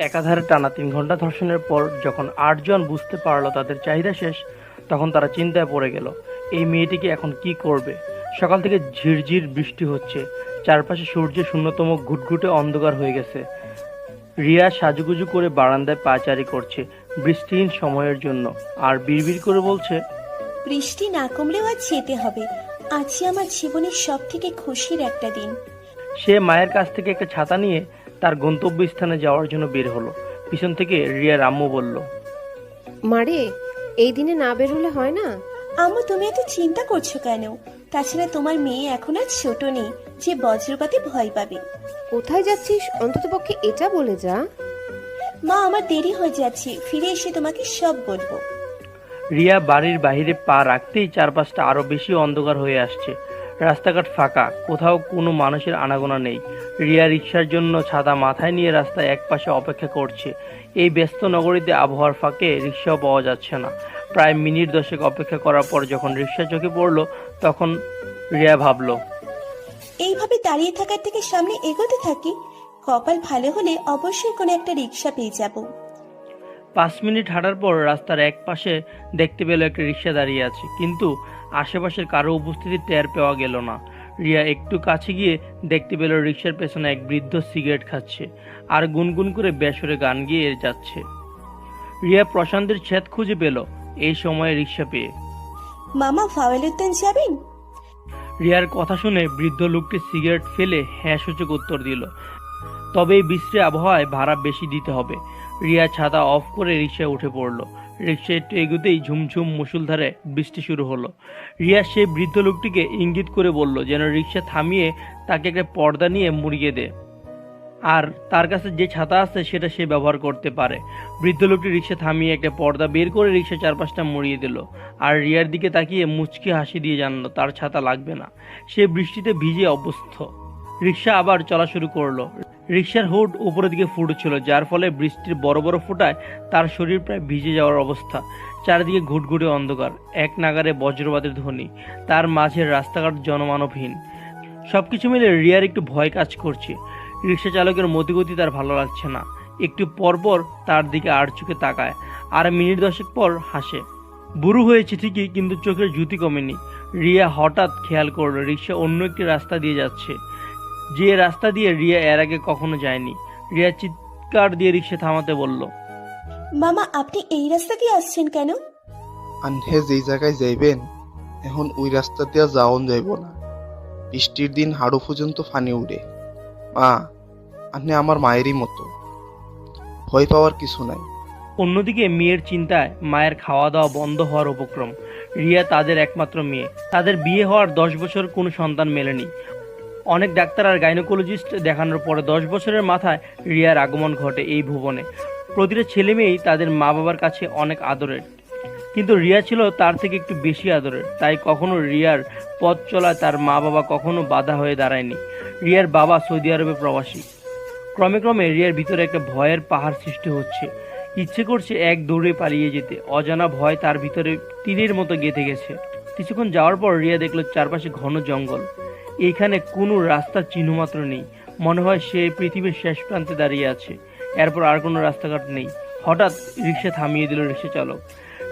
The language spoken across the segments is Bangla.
একাধারে টানা ৩ ঘন্টা ধর্ষণের পর যখন ৮ জন বুঝতে পারল তাদের চাহিদা শেষ, তখন তারা চিন্তায় পড়ে গেল এই মেয়েটিকে এখন কি করবে। সকাল থেকে ঝিরঝির বৃষ্টি হচ্ছে, চারপাশে সূর্যের শূন্যতম ঘুটঘুটে অন্ধকার হয়ে গেছে। রিয়া সাজুগুজু করে বারান্দায় পায়চারি করছে বৃষ্টিহীন সময়ের জন্য, আর বিড়বিড় করে বলছে, বৃষ্টি না কমলেও আজ যেতে হবে। আজই আমার জীবনের সব থেকে খুশির একটা দিন। সে মায়ের কাছ থেকে একটা ছাতা নিয়ে তার গন্তব্যস্থানে যাওয়ার জন্য বের হলো। পিছন থেকে রিয়ার আম্মু বলল, মারে, এই দিনে না বের হলে হয় না? আম্মু, তুমি এত চিন্তা করছো কেন? তাছাড়া তোমার মেয়ে এখন আর ছোট নেই যে বজ্রপাতে ভয় পাবে। কোথায় যাচ্ছিস অন্ততপক্ষে এটা বলে যা। মা, আমার দেরি হয়ে যাচ্ছে, ফিরে এসে তোমাকে সব বলবো। রিয়া বাড়ির বাইরে পা রাখতেই চারপাশটা আরো বেশি অন্ধকার হয়ে আসছে। রাস্তাঘাট ফাঁকা, কোথাও কোনো মানুষের আনাগোনা নেই। রিয়া রিক্সার জন্য ছাতা মাথায় নিয়ে রাস্তায় একপাশে অপেক্ষা করছে। এই ব্যস্ত নগরীতে আবহাওয়ার ফাঁকে রিক্সাও পাওয়া যাচ্ছে না। প্রায় মিনিট 10 অপেক্ষা করার পর যখন রিক্সা চোখে পড়লো, তখন রিয়া ভাবলো, এইভাবে দাঁড়িয়ে থাকার থেকে সামনে এগোতে থাকি, কপাল ভালো হলে অবশ্যই কোনো একটা রিক্সা পেয়ে যাব। 5 মিনিট হাঁটার পর রাস্তার এক পাশে দেখতে পেল একটা রিক্সা দাঁড়িয়ে আছে, কিন্তু আশেপাশের কারো উপস্থিতি টের পাওয়া গেল না। রিয়া একটু কাছে গিয়ে দেখতে পেল রিক্সার পেছনে এক বৃদ্ধ সিগারেট খাচ্ছে আর গুনগুন করে বেসুরে গান গিয়ে যাচ্ছে। রিয়া প্রশান্তের ছেদ খুঁজে পেল এই সময়ে রিক্সা পেয়ে। মামা, ফাওয়েল উদ্যান যাবেন? রিয়ার কথা শুনে বৃদ্ধ লোকটি সিগারেট ফেলে হ্যাঁ সূচক উত্তর দিল। তবে এই বিশ্রী আবহাওয়ায় ভাড়া বেশি দিতে হবে। রিয়া ছাতা অফ করে রিক্সায় উঠে পড়ল। রিক্সা একটু এগোতেই ঝুমঝুম মুষলধারে বৃষ্টি শুরু হলো। রিয়া সেই বৃদ্ধ লোকটিকে ইঙ্গিত করে বলল যেন রিক্সা থামিয়ে তাকে একটা পর্দা নিয়ে মুড়িয়ে দেয়, আর তার কাছে যে ছাতা আছে সেটা সে ব্যবহার করতে পারে। বৃদ্ধ লোকটি রিক্সা থামিয়ে একটা পর্দা বের করে রিক্সা চারপাশটা মুড়িয়ে দিল, আর রিয়ার দিকে তাকিয়ে মুচকি হাসি দিয়ে জানালো তার ছাতা লাগবে না। সে বৃষ্টিতে ভিজে অভ্যস্ত। রিক্সা আবার চলা শুরু করলো। রিক্সার হুড উপরের দিকে ফুটছিল, যার ফলে বৃষ্টির বড় বড় ফোঁটায় তার শরীর প্রায় ভিজে যাওয়ার অবস্থা। চারিদিকে ঘুটঘুটে অন্ধকার, এক নাগারে বজ্রপাতের ধ্বনি, তার মাঝে রাস্তাঘাট জনমানবহীন। সবকিছু মিলে রিয়ার একটু ভয় কাজ করছে। রিক্সা চালকের মতিগতি তার ভালো লাগছে না। একটু পরপর তার দিকে আর চোখে তাকায়, আর মিনিট 10 পর হাসে। বুড়ো হয়েছে ঠিকই, কিন্তু চোখের জ্যোতি কমেনি। রিয়া হঠাৎ খেয়াল করলো রিক্সা অন্য একটি রাস্তা দিয়ে যাচ্ছে, যে রাস্তা দিয়ে রিয়া এর আগে কখনো যায়নি। রিয়া চিৎকার দিয়ে রিক্সা থামাতে বলল, মামা, আপনি এই রাস্তা দিয়ে আসছেন কেন? আনহে যেই জায়গায় যাইবেন এখন ওই রাস্তা দিয়া যাওন যাইব না। বৃষ্টির দিন হাড়ু পর্যন্ত পানি উড়ে। মা, আনহে আমার মায়েরই মতো, ভয় পাওয়ার কিছু নাই। অন্যদিকে মেয়ের চিন্তায় মায়ের খাওয়া দাওয়া বন্ধ হওয়ার উপক্রম। রিয়া তাদের একমাত্র মেয়ে। তাদের বিয়ে হওয়ার 10 বছর কোনো সন্তান মেলেনি। অনেক ডাক্তার আর গাইনোকোলজিস্ট দেখানোর পরে 10 বছরের মাথায় রিয়ার আগমন ঘটে এই ভুবনে। প্রতিটা ছেলে মেয়েই তাদের মা বাবার কাছে অনেক আদরের, কিন্তু রিয়া ছিল তার থেকে একটু বেশি আদরের। তাই কখনো রিয়ার পথ চলায় তার মা বাবা কখনো বাধা হয়ে দাঁড়ায়নি। রিয়ার বাবা সৌদি আরবে প্রবাসী। ক্রমে ক্রমে রিয়ার ভিতরে একটা ভয়ের পাহাড় সৃষ্টি হচ্ছে। ইচ্ছে করছে এক দৌড়ে পালিয়ে যেতে। অজানা ভয় তার ভিতরে তীরের মতো গেঁথে গেছে। কিছুক্ষণ যাওয়ার পর রিয়া দেখলো চারপাশে ঘন জঙ্গল। এইখানে কোনো রাস্তার চিহ্নমাত্র নেই। মনে হয় সে পৃথিবীর শেষ প্রান্তে দাঁড়িয়ে আছে। এরপর আর কোনো রাস্তাঘাট নেই। হঠাৎ রিক্সা থামিয়ে দিল রিক্সা চালক।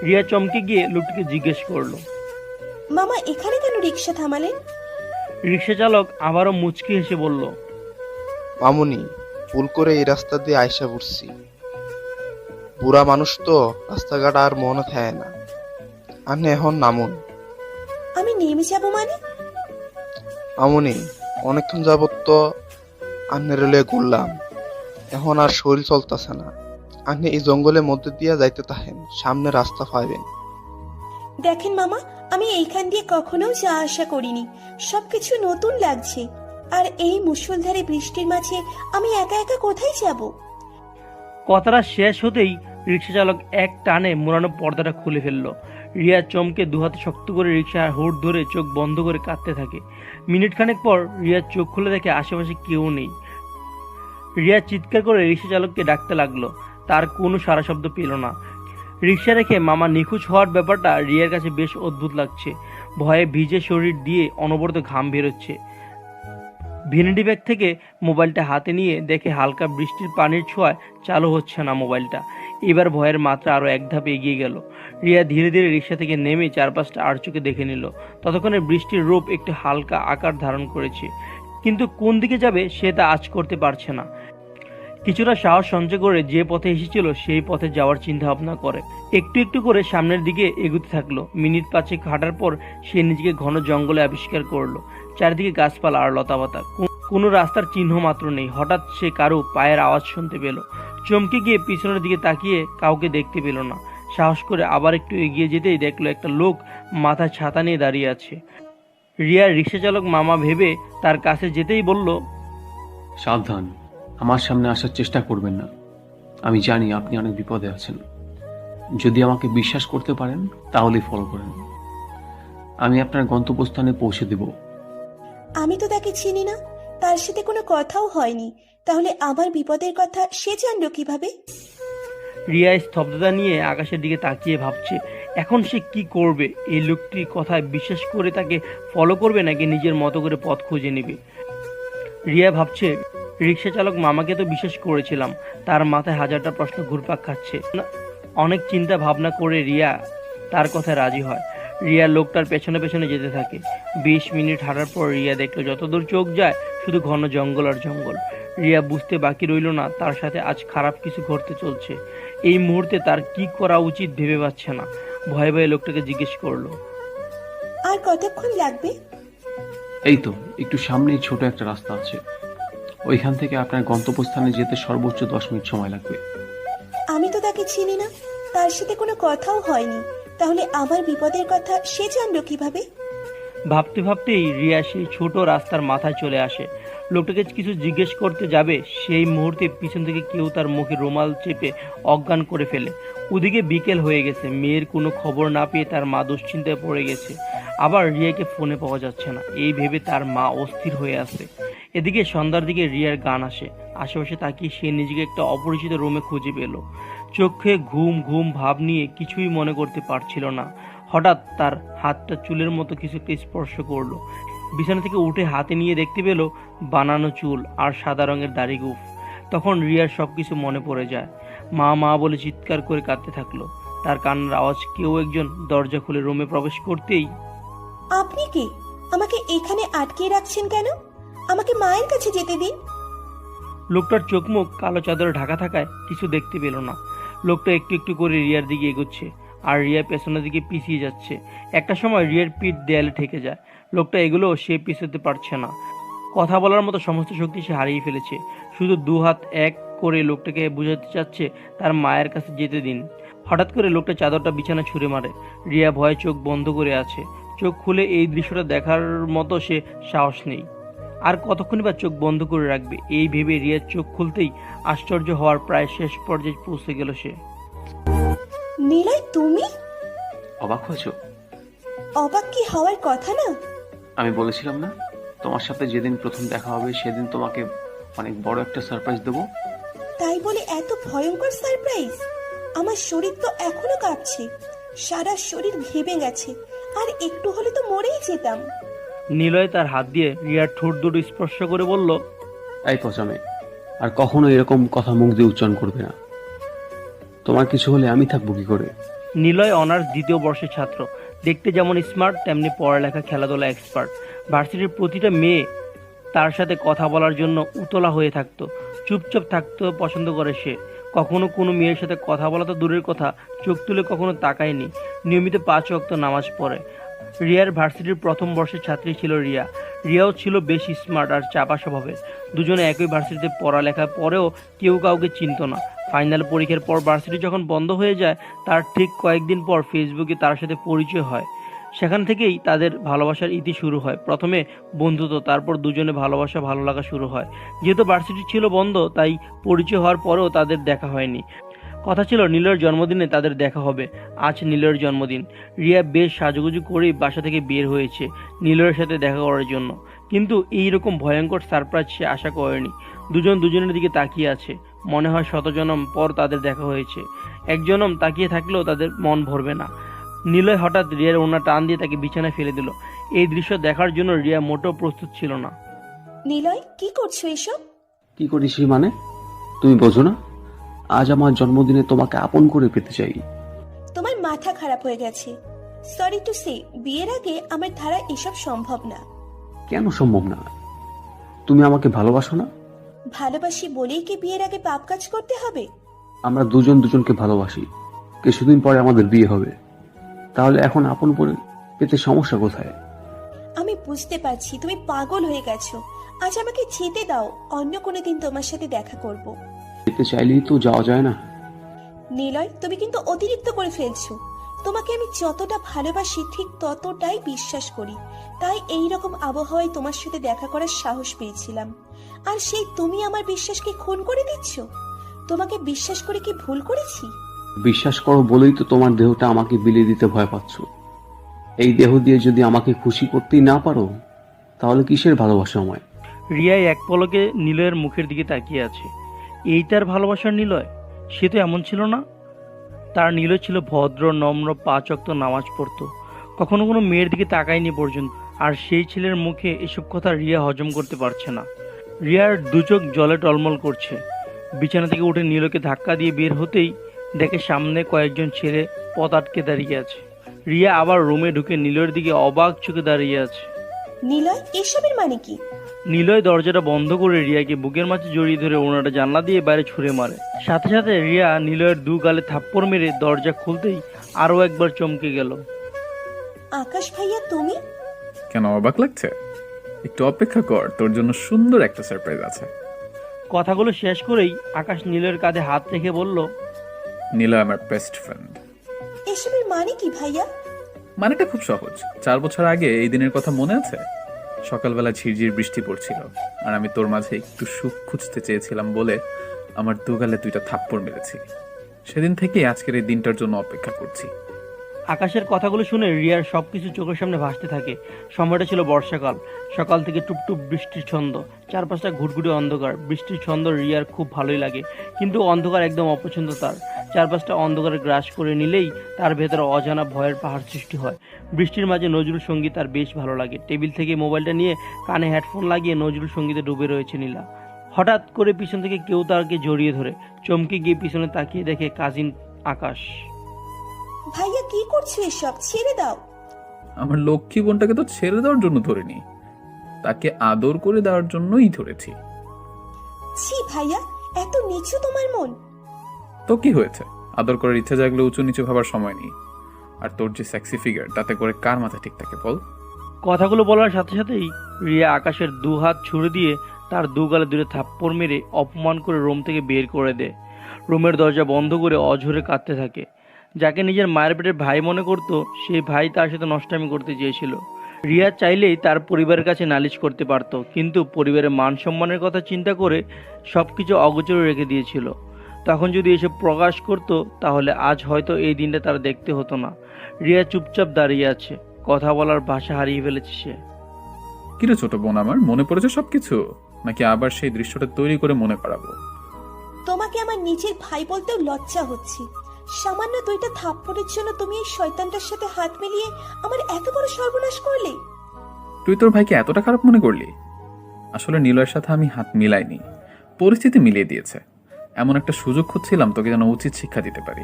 রিয়া চমকে গিয়ে লোকটিকে জিজ্ঞেস করলো, মামা, এখানে কেন রিক্সা থামালেন? রিক্সা চালক আবারও মুচকি হেসে বলল, মামুনি, ভুল করে এই রাস্তা দিয়ে আয়সা পড়ছি। বুড়া মানুষ তো, রাস্তাঘাট আর মনে থাকে না। আনহে এখন নামুন। আমি নেমে যাব মানে? মামুনি, অনেকক্ষণ যাবত তো আন্নে রেলে ঘুরলাম, এখন আর শরীর চলতেছে না। আপনি এই জঙ্গলের মধ্যে দিয়ে যাইতে থাকেন, সামনে রাস্তা পাইবেন। দেখেন মামা, আমি এইখান দিয়ে কখনো যাওয়া আসা করিনি। সবকিছু নতুন লাগছে। আর এই মুষলধারে বৃষ্টির মাঝে আমি একা একা কোথায় যাব? কথাটা শেষ হতেই রিক্সা চালক এক টানে মোড়ানো পর্দাটা খুলে ফেললো। রিয়া চমকে দুহাতে শক্ত করে রিক্সার হুড ধরে চোখ বন্ধ করে কাঁদতে থাকে। মিনিট খানেক পর রিয়া চোখ খুলে দেখে আশেপাশে কেউ নেই। রিয়া চিৎকার করে রিক্সা চালককে ডাকতে লাগলো, তার কোনো সারা শব্দ পেল না। রিক্সা রেখে মামা নিখোঁজ হওয়ার ব্যাপারটা রিয়ার কাছে বেশ অদ্ভুত লাগছে। ভয়ে ভিজে শরীর দিয়ে অনবরত ঘাম বেরোচ্ছে। ভ্যানিটি ব্যাগ থেকে মোবাইলটা হাতে নিয়ে দেখে হালকা বৃষ্টির পানির ছোঁয়ায় চালু হচ্ছে না মোবাইলটা। এবার ভয়ের মাত্রা আরও এক ধাপ এগিয়ে গেল। রিয়া ধীরে ধীরে রিক্সা থেকে নেমে চারপাশটা আর চোখে দেখে নিল। ততক্ষণে বৃষ্টির রূপ একটু হালকা আকার ধারণ করেছে, কিন্তু কোন দিকে যাবে সে তা আঁচ করতে পারছে না। কিছুটা সাহস সঞ্চয় করে যে পথে এসেছিল সেই পথে যাওয়ার চিন্তা ভাবনা করে একটু একটু করে সামনের দিকে এগুতে থাকলো। মিনিট 5 হাঁটার পর সে নিজেকে ঘন জঙ্গলে আবিষ্কার করলো। চারিদিকে গাছপালা আর লতাপাতা, কোনো রাস্তার চিহ্ন মাত্র নেই। হঠাৎ সে কারো পায়ের আওয়াজ শুনতে পেল। চমকে গিয়ে পিছনের দিকে তাকিয়ে কাউকে দেখতে পেল না। সাহস করে আবার একটু এগিয়ে যেতেই দেখলো একটা লোক মাথায় ছাতা নিয়ে দাঁড়িয়ে আছে। রিয়ার রিক্সা চালক মামা ভেবে তার কাছে যেতেই বলল, সাবধান, আমার সামনে আসার চেষ্টা করবেন না। আমি জানি আপনি অনেক বিপদে আছেন। যদি আমাকে বিশ্বাস করতে পারেন তাহলেই ফলো করেন। আমি আপনার গন্তব্যস্থানে পৌঁছে দেব। আমি তো তাকে চিনি না, তার সাথে কোনো কথাও হয়নি, তাহলে আমার বিপদের কথা সে জানলো কিভাবে? রিয়া স্তব্ধতা নিয়ে আকাশের দিকে তাকিয়ে ভাবছে এখন সে কি করবে। এই লোকটির কথায় বিশ্বাস করে তাকে ফলো করবে নাকি নিজের মতো করে পথ খুঁজে নেবে। রিয়া ভাবছে, রিক্সা চালক মামাকে তো বিশ্বাস করেছিলাম, তার মাথায় হাজারটা প্রশ্ন ঘুরপাক খাচ্ছে। অনেক চিন্তা ভাবনা করে রিয়া তার কথায় রাজি হয়। রিয়া লোকটার পেছনে পেছনে যেতে থাকে। 20 মিনিট হাঁটার পর রিয়া দেখলো যতদূর চোখ যায় শুধু ঘন জঙ্গল আর জঙ্গল। রিয়া বুঝতে বাকি রইল না তার সাথে আজ খারাপ কিছু ঘটতে চলছে। এই মুহূর্তে তার কি করা উচিত ভেবে পাচ্ছে না। ভয়ে ভয়ে লোকটাকে জিজ্ঞেস করলো, আর কতক্ষণ লাগবে? এই তো একটু সামনেই ছোট একটা রাস্তা আছে, ওইখান থেকে আপনার গন্তব্যস্থানে যেতে সর্বোচ্চ 10 মিনিট সময় লাগবে। আমি তো তাকে চিনি না, তার সাথে কোনো কথাও হয়নি, তাহলে আমার বিপদের কথা সে জানলো কিভাবে? ভাবতে ভাবতেই রিয়া সেই ছোট রাস্তার মাথায় চলে আসে। লোকটাকে কিছু জিজ্ঞেস করতে যাবে সেই মুহূর্তে পিছন থেকে কেউ তার মুখে রুমাল চেপে অজ্ঞান করে ফেলে। ওদিকে বিকেল হয়ে গেছে, মেয়ের কোনো খবর না পেয়ে তার মা দুশ্চিন্তায় পড়ে গেছে। আবার রিয়াকে ফোনে পাওয়া যাচ্ছে না, এই ভেবে তার মা অস্থির হয়ে আছে। এদিকে সন্ধ্যার দিকে রিয়ার গান আসে। আশেপাশে তাকিয়ে সে নিজেকে একটা অপরিচিত রুমে খুঁজে পেল। চোখে ঘুম ঘুম ভাব নিয়ে কিছুই মনে করতে পারছিল না। হঠাৎ তার হাতটা চুলের মতো কিছুকে স্পর্শ করলো। বিছানা থেকে উঠে হাতে নিয়ে দেখতে পেল বানানো চুল আর সাদা রঙের দাড়ি গোঁফ। তখন রিয়ার সবকিছু মনে পড়ে যায়। মা মা বলে চিৎকার করে কাঁদতে থাকলো। তার কান্নার আওয়াজ কেউ একজন দরজা খুলে রুমে প্রবেশ করতেই, আপনি কে? আমাকে এখানে আটকে রাখছেন কেন? আমাকে মায়ের কাছে যেতে দিন। লোকটার চোখ মুখ কালো চাদরে ঢাকা থাকায় কিছু দেখতে পেল না। লোকটা একটু একটু করে রিয়ার দিকে এগোচ্ছে আর রিয়া পেছনের দিকে পিছিয়ে যাচ্ছে। একটা সময় রিয়ার পিঠ দেয়ালে ঠেকে যায়। লোকটা এগুলো সে পিছোতে পারছে না। কথা বলার মতো সমস্ত শক্তি সে হারিয়ে ফেলেছে। শুধু 2 হাত এক করে লোকটাকে বোঝাতে চাচ্ছে তার মায়ের কাছে যেতে দিন। হঠাৎ করে লোকটা চাদরটা বিছানায় ছুঁড়ে মারে। রিয়া ভয়ে চোখ বন্ধ করে আছে। চোখ খুলে এই দৃশ্যটা দেখার মতো সে সাহস নেই। আর কতক্ষণ বা চোখ বন্ধ করে রাখবে, এই ভেবে রিয়ার চোখ খুলতেই আশ্চর্য হওয়ার প্রায় শেষ পর্যায়ে পৌঁছে গেল সে। নিলয়, তুমি? অবাক হয়েছো? অবাক কি হওয়ার কথা না? আমি বলেছিলাম না তোমার সাথে যেদিন প্রথম দেখা হবে সেদিন তোমাকে অনেক বড় একটা সারপ্রাইজ দেবো। তাই বলে এত ভয়ঙ্কর সারপ্রাইজ? আমার শরীর তো এখনো কাঁপছে, সারা শরীর ভেবে গেছে, আর একটু হলে তো মরেই যেতাম। নিলয় তার হাত দিয়ে রিয়ার ঠোঁট দুটো স্পর্শ করে বলল, এই পচামে, আর কখনো এরকম কথা মুখ দিয়ে উচ্চারণ করবে না। তোমার কিছু হলে আমি থাকবো কি করে? নিলয় অনার্স 2য় বর্ষের ছাত্র। দেখতে যেমন স্মার্ট তেমনি পড়ালেখা খেলাধুলা এক্সপার্ট। ভার্সিটির প্রতিটা মেয়ে তার সাথে কথা বলার জন্য উতলা হয়ে থাকতো। চুপচাপ থাকতে পছন্দ করে সে। কখনো কোনো মেয়ের সাথে কথা বলা তো দূরের কথা, চোখ তুলে কখনো তাকায়নি। নিয়মিত 5 ওয়াক্ত নামাজ পড়ে। রিয়ার ভার্সিটির প্রথম বর্ষের ছাত্রী ছিল রিয়া। রিয়াও ছিল বেশ স্মার্ট আর চাপা স্বভাবের। দুজনে একই ভার্সিটিতে পড়ালেখার পরেও কেউ কাউকে চিনত না। ফাইনাল পরীক্ষার পর ভার্সিটি যখন বন্ধ হয়ে যায় তার ঠিক কয়েকদিন পর ফেসবুকে তার সাথে পরিচয় হয়। সেখান থেকেই তাদের ভালোবাসার ইতি শুরু হয়। প্রথমে বন্ধুত্ব, তারপর দুজনে ভালোবাসা ভালো লাগা শুরু হয়। যেহেতু ভার্সিটি ছিল বন্ধ তাই পরিচয় হওয়ার পরেও তাদের দেখা হয়নি। কথা ছিল নীলয়ের জন্মদিনে তাদের দেখা হবে। আজ নীলয়ের জন্মদিন। রিয়া বেশ সাজুগুজু করেই বাসা থেকে বের হয়েছে নীলয়ের সাথে দেখা করার জন্য। কিন্তু এইরকম ভয়ঙ্কর সারপ্রাইজ সে আশা করেনি। দুজন দুজনের দিকে তাকিয়ে আছে। মনে হয় 100 জনম পর তাদের দেখা হয়েছে। এক জনম তাকিয়ে থাকলেও তাদের মন ভরবে না। নিলয় হঠাৎ রিয়ার ওড়না টান দিয়ে তাকে বিছানায় ফেলে দিল। এই দৃশ্য দেখার জন্য রিয়া মোটেও প্রস্তুত ছিল না। নিলয় কি করছো এসব? কি করিস মানে? তুমি বোঝো না, আজ আমার জন্মদিনে তোমাকে আপন করে পেতে চাই। তোমার মাথা খারাপ হয়ে গেছে। সরি টু সে, বিয়ের আগে আমার ধারা এসব সম্ভব না। কেন সম্ভব না? তুমি আমাকে ভালোবাসো না? ভালোবাসি বলেই কি বিয়ের আগে পাপ কাজ করতে হবে? আমরা দুজন দুজনকে ভালোবাসি, কিছুদিন পরে আমাদের বিয়ে হবে, তাহলে এখন আপন করে পেতে সমস্যা কোথায়? আমি বুঝতে পারছি তুমি পাগল হয়ে গেছো। আজ আমাকে যেতে দাও, অন্য কোনো দিন তোমার সাথে দেখা করব। যেতে চাইলেই তো যাওয়া যায় না। নিলয়, তুমি কিন্তু অতিরিক্ত করে ফেলছো। তোমাকে আমি যতটা ভালোবাসি ঠিক ততটাই বিশ্বাস করি, তাই এই রকম আবহাওয়ায় তোমার সাথে দেখা করার সাহস পেয়েছিলাম। আর সেই তুমি আমার বিশ্বাসকে খুন করে দিচ্ছ। তোমাকে বিশ্বাস করে কি ভুল করেছি? বিশ্বাস করো বলেই তো তোমার দেহটা আমাকে বিলিয়ে দিতে ভয় পাচ্ছ। এই দেহ দিয়ে যদি আমাকে খুশি করতেই না পারো, তাহলে কিসের ভালোবাসা আমায়? রিয়া এক পলকে নিলয়ের মুখের দিকে তাকিয়ে আছে। এই তার ভালোবাসার নিলয়? সে তো এমন ছিল না। তার নিলয় ছিল ভদ্র, নম্র, 5 ওয়াক্ত নামাজ পড়তো, কখনো কোনো মেয়ের দিকে তাকায়নি পর্যন্ত। আর সেই ছেলের মুখে এসব কথা রিয়া হজম করতে পারছে না। রিয়ার দু চোখ জলে টলমল করছে। বিছানা থেকে উঠে নিলয়কে ধাক্কা দিয়ে বের হতেই দেখে সামনে কয়েকজন ছেলে পথ আটকে দাঁড়িয়ে আছে। রিয়া আবার রুমে ঢুকে নিলয়ের দিকে অবাক চোখে দাঁড়িয়ে আছে। নিলয়, এসবের মানে কি? নিলয় দরজাটা বন্ধ করে রিয়াকে বুকের মাঝে জড়িয়ে ধরে ওনাটা জানলা দিয়ে বাইরে ছুঁড়ে মারে। সাথে সাথে রিয়া নিলয়ের দু গালে থাপ্পড় মেরে দরজা খুলতেই আরো একবার চমকে গেল। আকাশ ভাইয়া, তুমি? কেন অবাক লাগছে? একটু অপেক্ষা কর, তোর জন্য সুন্দর একটা সারপ্রাইজ আছে। কথাগুলো শেষ করেই আকাশ নিলয়ের কাঁধে হাত রেখে বলল, নীলা আমার বেস্ট ফ্রেন্ড। এসবের মানে কি ভাইয়া? মানেটা খুব সহজ। 4 বছর আগে এই দিনের কথা মনে আছে? সকালবেলা ঝিরঝির বৃষ্টি পড়ছিল, আর আমি তোর মাঝে একটু সুখ খুঁজতে চেয়েছিলাম বলে আমার দুগালে 2টা থাপ্পড় মেরেছি। সেদিন থেকে আজকের এই দিনটার জন্য অপেক্ষা করছি। আকাশের কথাগুলো শুনে রিয়ার সবকিছু চোখের সামনে ভাসতে থাকে। সময়টা ছিল বর্ষাকাল। সকাল থেকে টুপটুপ বৃষ্টির ছন্দ, চারপাশটা ঘুটঘুটে অন্ধকার। বৃষ্টির ছন্দ রিয়ার খুব ভালোই লাগে, কিন্তু অন্ধকার একদম অপছন্দ তার। চারপাশটা অন্ধকারে গ্রাস করে নিলেই তার ভেতরে অজানা ভয়ের পাহাড় সৃষ্টি হয়। বৃষ্টির মাঝে নজরুল সঙ্গীত তার বেশ ভালো লাগে। টেবিল থেকে মোবাইলটা নিয়ে কানে হেডফোন লাগিয়ে নজরুল সঙ্গীতে ডুবে রয়েছে নীলা। হঠাৎ করে পিছন থেকে কেউ তাকে জড়িয়ে ধরে। চমকে গিয়ে পিছনে তাকিয়ে দেখে কাজিন আকাশ। ভাইয়া কি করছো এসব? ছেড়ে দাও। আমার লক্ষ্মী বোনটাকে তো ছেড়ে দেওয়ার জন্য ধরিনি, তাকে আদর করে দেওয়ার জন্যই ধরেছি। ছি ভাইয়া, এত নিচু তোমার মন। তো কি হয়েছে? আদর করার ইচ্ছা জাগলে উঁচু নিচু ভাবার সময় নেই। আর তোর যে সেক্সি ফিগার, তাতে করে কার মাথা ঠিক থাকে বল? কথাগুলো বলার সাথে সাথেই রিয়া আকাশের 2 হাত ছুড়ে দিয়ে তার 2 গালে 2 থাপ্পড় মেরে অপমান করে রুম থেকে বের করে দেয়। রুমের দরজা বন্ধ করে অঝরে কাঁদতে থাকে। যাকে নিজের মায়ের পেটের ভাই মনে করত, সেই ভাই তার সাথে নষ্টামি করতে চেয়েছিল। রিয়া চাইলেই তার পরিবারের কাছে নালিশ করতে পারত, কিন্তু পরিবারের মান সম্মানের কথা চিন্তা করে সবকিছু অগোচরে রেখে দিয়েছিল। তখন যদি এসব প্রকাশ করত, তাহলে আজ হয়তো এই দিনটা তার দেখতে হতো না। রিয়া চুপচাপ দাঁড়িয়ে আছে, কথা বলার ভাষা হারিয়ে ফেলেছে সে। কিরে ছোট বোন আমার, মনে পড়েছে সবকিছু, নাকি আবার সেই দৃশ্যটা তৈরি করে মনে করাবো? তোমাকে আমার নিজের ভাই বলতেও লজ্জা হচ্ছে। সামান্য 2টা থাপ্পড়ের জন্য তুমি এই শয়তানটার সাথে হাত মিলিয়ে আমার এত বড় সর্বনাশ করলে। তুই তোর ভাইকে এতটা খারাপ মনে করলি? আসলে নিলয়ের সাথে আমি হাত মিলাইনি, পরিস্থিতি মিলিয়ে দিয়েছে। এমন একটা সুযোগ খুঁজছিলাম তোকে যেন উচিত শিক্ষা দিতে পারি।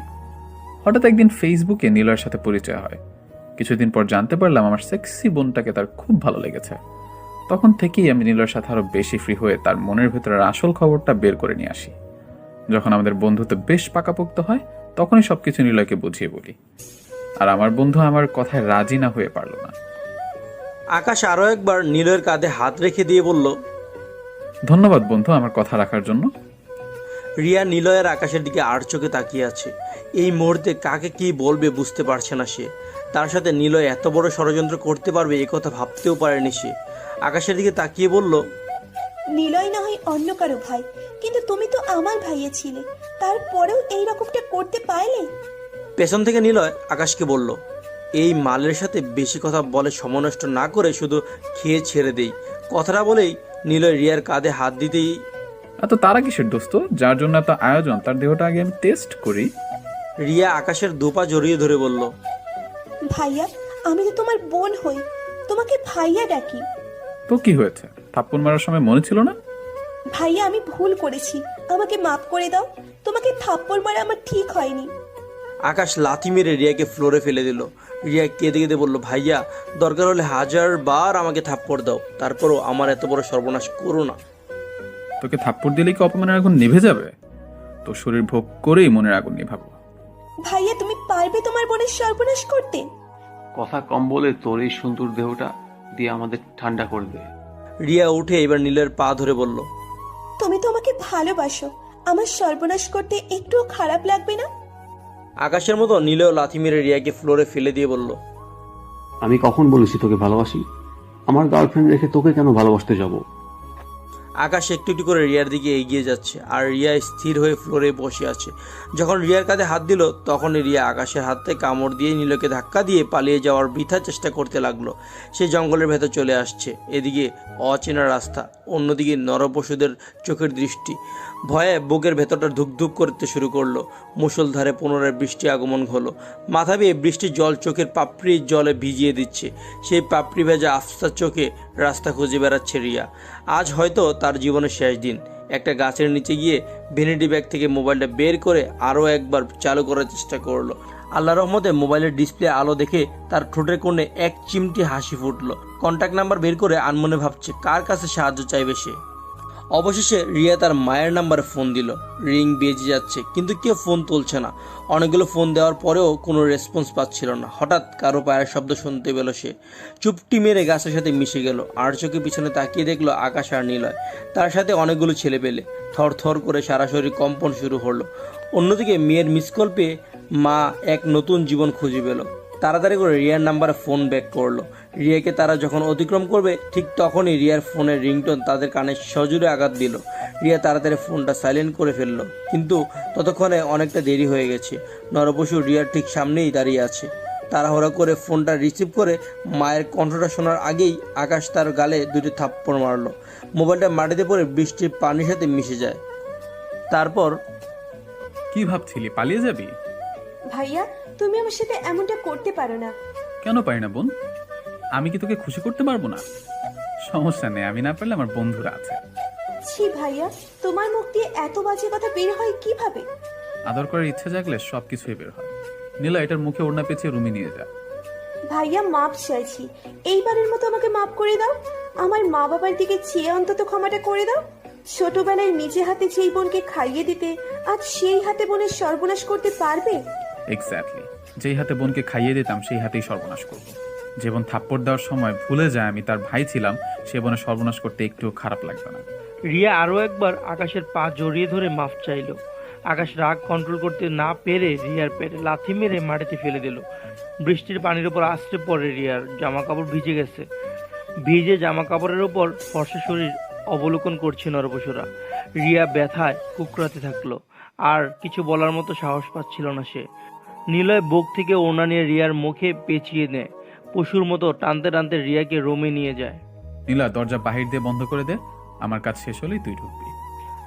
হঠাৎ একদিন ফেসবুকে নিলয়ের সাথে পরিচয় হয়। কিছুদিন পর জানতে পারলাম আমার সেক্সি বোনটাকে তার খুব ভালো লেগেছে। তখন থেকেই আমি নিলয়ের সাথে আরো বেশি ফ্রি হয়ে তার মনের ভেতরের আসল খবরটা বের করে নিয়ে আসি। যখন আমাদের বন্ধুত্ব বেশ পাকাপোক্ত হয়, তখনই সবকিছু নিলয়কে বুঝিয়ে বলি। আর আমার বন্ধু আমার কথায় রাজি না হয়ে পারল না। আকাশ আরো একবার নীলয়ের কাঁধে হাত রেখে দিয়ে বলল, ধন্যবাদ বন্ধু আমার কথা রাখার জন্য। রিয়া নীলয়ের আকাশের দিকে আর চোখে তাকিয়ে আছে। এই মুহূর্তে কাকে কি বলবে বুঝতে পারছে না সে। তার সাথে নীলয় এত বড় ষড়যন্ত্র করতে পারবে এ কথা ভাবতেও পারেনি সে। আকাশের দিকে তাকিয়ে বলল, নিলয় না হয় অন্য কারো ভাই, কিন্তু তুমি তো আমার ভাইয়া ছিলে, তারপরেও এই রকমটা করতে পারলে? পেছন থেকে নীলয় আকাশকে বলল, এই মালের সাথে বেশি কথা বলে সময় নষ্ট না করে শুধু খেয়ে ছেড়ে দেই। কথাটা বলেই নীলয় রিয়ার কাঁধে হাত দিতেই, এত তারা কিসের দোস্ত, যার জন্য এত আয়োজন, তার দেহটা আগে আমি টেস্ট করি। রিয়া আকাশের দুপা জড়িয়ে ধরে বলল, ভাইয়া, আমি তো তোমার বোন হই, তোমাকে ভাইয়া ডাকি। তো কি হয়েছে? থাপ্পড় মারার সময় মনে ছিল না? ভাইয়া আমি ভুল করেছি, আমাকে মাফ করে দাও। তোমাকে থাপ্পড় মারা আমার ঠিক হয়নি। আকাশ লাথি মেরে রিয়াকে ফ্লোরে ফেলে দিল। রিয়া কেঁদে কেঁদে বলল, ভাইয়া দরকার হলে 1000 বার আমাকে থাপ্পড় দাও, তারপরও আমার এত বড় সর্বনাশ করো না। তোকে থাপ্পড় দিলে কি অপমানের আগুন নিভে যাবে? তোর শরীর ভোগ করেই মনের আগুন নিভাবো। ভাইয়া তুমি পারবে তোমার বোনের সর্বনাশ করতে? কথা কম বলে তোর এই সুন্দর দেহটা দিয়ে আমাদের ঠান্ডা করে দে। রিয়া উঠে এবার নীলের পা ধরে বলল, তুমি তো আমাকে ভালোবাসো, আমার সর্বনাশ করতে একটুও খারাপ লাগবে না? আকাশের মতো নীলেও লাথি মেরে রিয়াকে ফ্লোরে ফেলে দিয়ে বলল, আমি কখন বলেছি তোকে ভালোবাসি? আমার গার্লফ্রেন্ড রেখে তোকে কেন ভালোবাসতে যাব? আকাশ একটু একটু করে রিয়ার দিকে এগিয়ে যাচ্ছে, আর রিয়া স্থির হয়ে ফ্লোরে বসে আছে। যখন রিয়ার কাঁধে হাত দিল তখনই রিয়া আকাশের হাতে কামড় দিয়ে নীলকে ধাক্কা দিয়ে পালিয়ে যাওয়ার বৃথা চেষ্টা করতে লাগলো। সে জঙ্গলের ভেতর চলে আসছে। এদিকে অচেনা রাস্তা, অন্যদিকে নরপশুদের চোখের দৃষ্টি। ভয়ে বুকের ভেতরটা ধুকধুক করতে শুরু করলো। মুষলধারে পুনরায় বৃষ্টি আগমন হলো। মাথা বেয়ে বৃষ্টির জল চোখের পাপড়ির জলে ভিজিয়ে দিচ্ছে। সেই পাপড়ি ভেজা আফসার চোখে রাস্তা খুঁজে বেড়াচ্ছে রিয়া। আজ হয়তো তার জীবনের শেষ দিন। একটা গাছের নিচে গিয়ে ভ্যানিটি ব্যাগ থেকে মোবাইলটা বের করে আরও একবার চালু করার চেষ্টা করলো। আল্লাহর রহমতে মোবাইলের ডিসপ্লে আলো দেখে তার ঠোঁটের কোণে এক চিমটি হাসি ফুটলো। কন্ট্যাক্ট নাম্বার বের করে আনমনে ভাবছে কার কাছে সাহায্য চাইবে সে। অবশেষে রিয়া তার মায়ের নাম্বারে ফোন দিল। রিং বেজে যাচ্ছে, কিন্তু কেউ ফোন তুলছে না। অনেকগুলো ফোন দেওয়ার পরেও কোনো রেসপন্স পাচ্ছিল না। হঠাৎ কারো পায়ের শব্দ শুনতে পেল সে। চুপটি মেরে গাছের সাথে মিশে গেল। আর চোখে পিছনে তাকিয়ে দেখলো আকাশ আর নিলয়, তার সাথে অনেকগুলো ছেলে পেলে। থর থর করে সারা শরীর কম্পন শুরু হলো। অন্যদিকে মেয়ের মিস কল পেয়ে মা এক নতুন জীবন খুঁজে পেল। তাড়াতাড়ি করে রিয়ার নাম্বারে ফোন ব্যাক করলো। রিয়াকে তারা যখন অতিক্রম করবে ঠিক তখনই রিয়ার ফোনের রিংটোন তাদের কানে সজোরে আঘাত দিল। রিয়া তাড়াতাড়ি ফোনটা সাইলেন্ট করে ফেললো, কিন্তু ততক্ষণে অনেকটা দেরি হয়ে গেছে। নরপশু রিয়ার ঠিক সামনেই দাঁড়িয়ে আছে। তাড়াহুড়া করে ফোনটা রিসিভ করে মায়ের কণ্ঠটা শোনার আগেই আকাশ তার গালে দুটি থাপ্পড় মারলো। মোবাইলটা মাটিতে পড়ে বৃষ্টির পানির সাথে মিশে যায়। তারপর, কি ভাবছিলি পালিয়ে যাবি? ভাইয়া তুমি আমার সাথে এমনটা করতে পারো না। কেন পারি না বোন? আমি কি তোকে খুশি করতে পারবো না? সমস্যা নেই, আমি না পারলে আমার বন্ধুরা আছে। ছি ভাইয়া, তোমার মুখ দিয়ে এত বাজে কথা বের হয় কিভাবে? আদর করার ইচ্ছে জাগলে সব কিছুই বের হয়। নীলা, এটার মুখে ওড়না পেঁচিয়ে রুমে নিয়ে যা। ভাইয়া মাপ চাইছি, এইবারের মতো আমাকে মাপ করে দাও। আমার মা বাবার দিকে চেয়ে অন্তত ক্ষমাটা করে দাও। ছোটবেলায় নিজে হাতে যেই বোনকে খাইয়ে দিতে, আজ সেই হাতে বোনের সর্বনাশ করতে পারবে? এক্স্যাক্টলি, যেই হাতে বোনকে খাইয়ে দিতাম সেই হাতেই সর্বনাশ করবো। যে বোন থাপ্পড় দেওয়ার সময় ভুলে যায় আমি তার ভাই ছিলাম, সে বোনের সর্বনাশ করতে একটু খারাপ লাগবে না। রিয়া আরও একবার আকাশের পা জড়িয়ে ধরে মাফ চাইল। আকাশ রাগ কন্ট্রোল করতে না পেরে রিয়ার পেটে লাথি মেরে মাটিতে ফেলে দিল। বৃষ্টির পানির উপর আছড়ে পড়ে রিয়ার জামা কাপড় ভিজে গেছে। ভিজে জামা কাপড়ের উপর ফর্সা শরীর অবলোকন করছে নরপশুরা। রিয়া ব্যথায় কুকরাতে থাকলো, আর কিছু বলার মতো সাহস পাচ্ছিল না সে। নিলয় বুক থেকে ওড়না নিয়ে রিয়ার মুখে পেঁচিয়ে নেয়। পশুর মতো টানতে টানতে রিয়াকে রুমে নিয়ে যায়। নীলা, দরজা বাহির দিয়ে বন্ধ করে দে, আমার কাজ শেষ হলেই তুই ঢুকবি।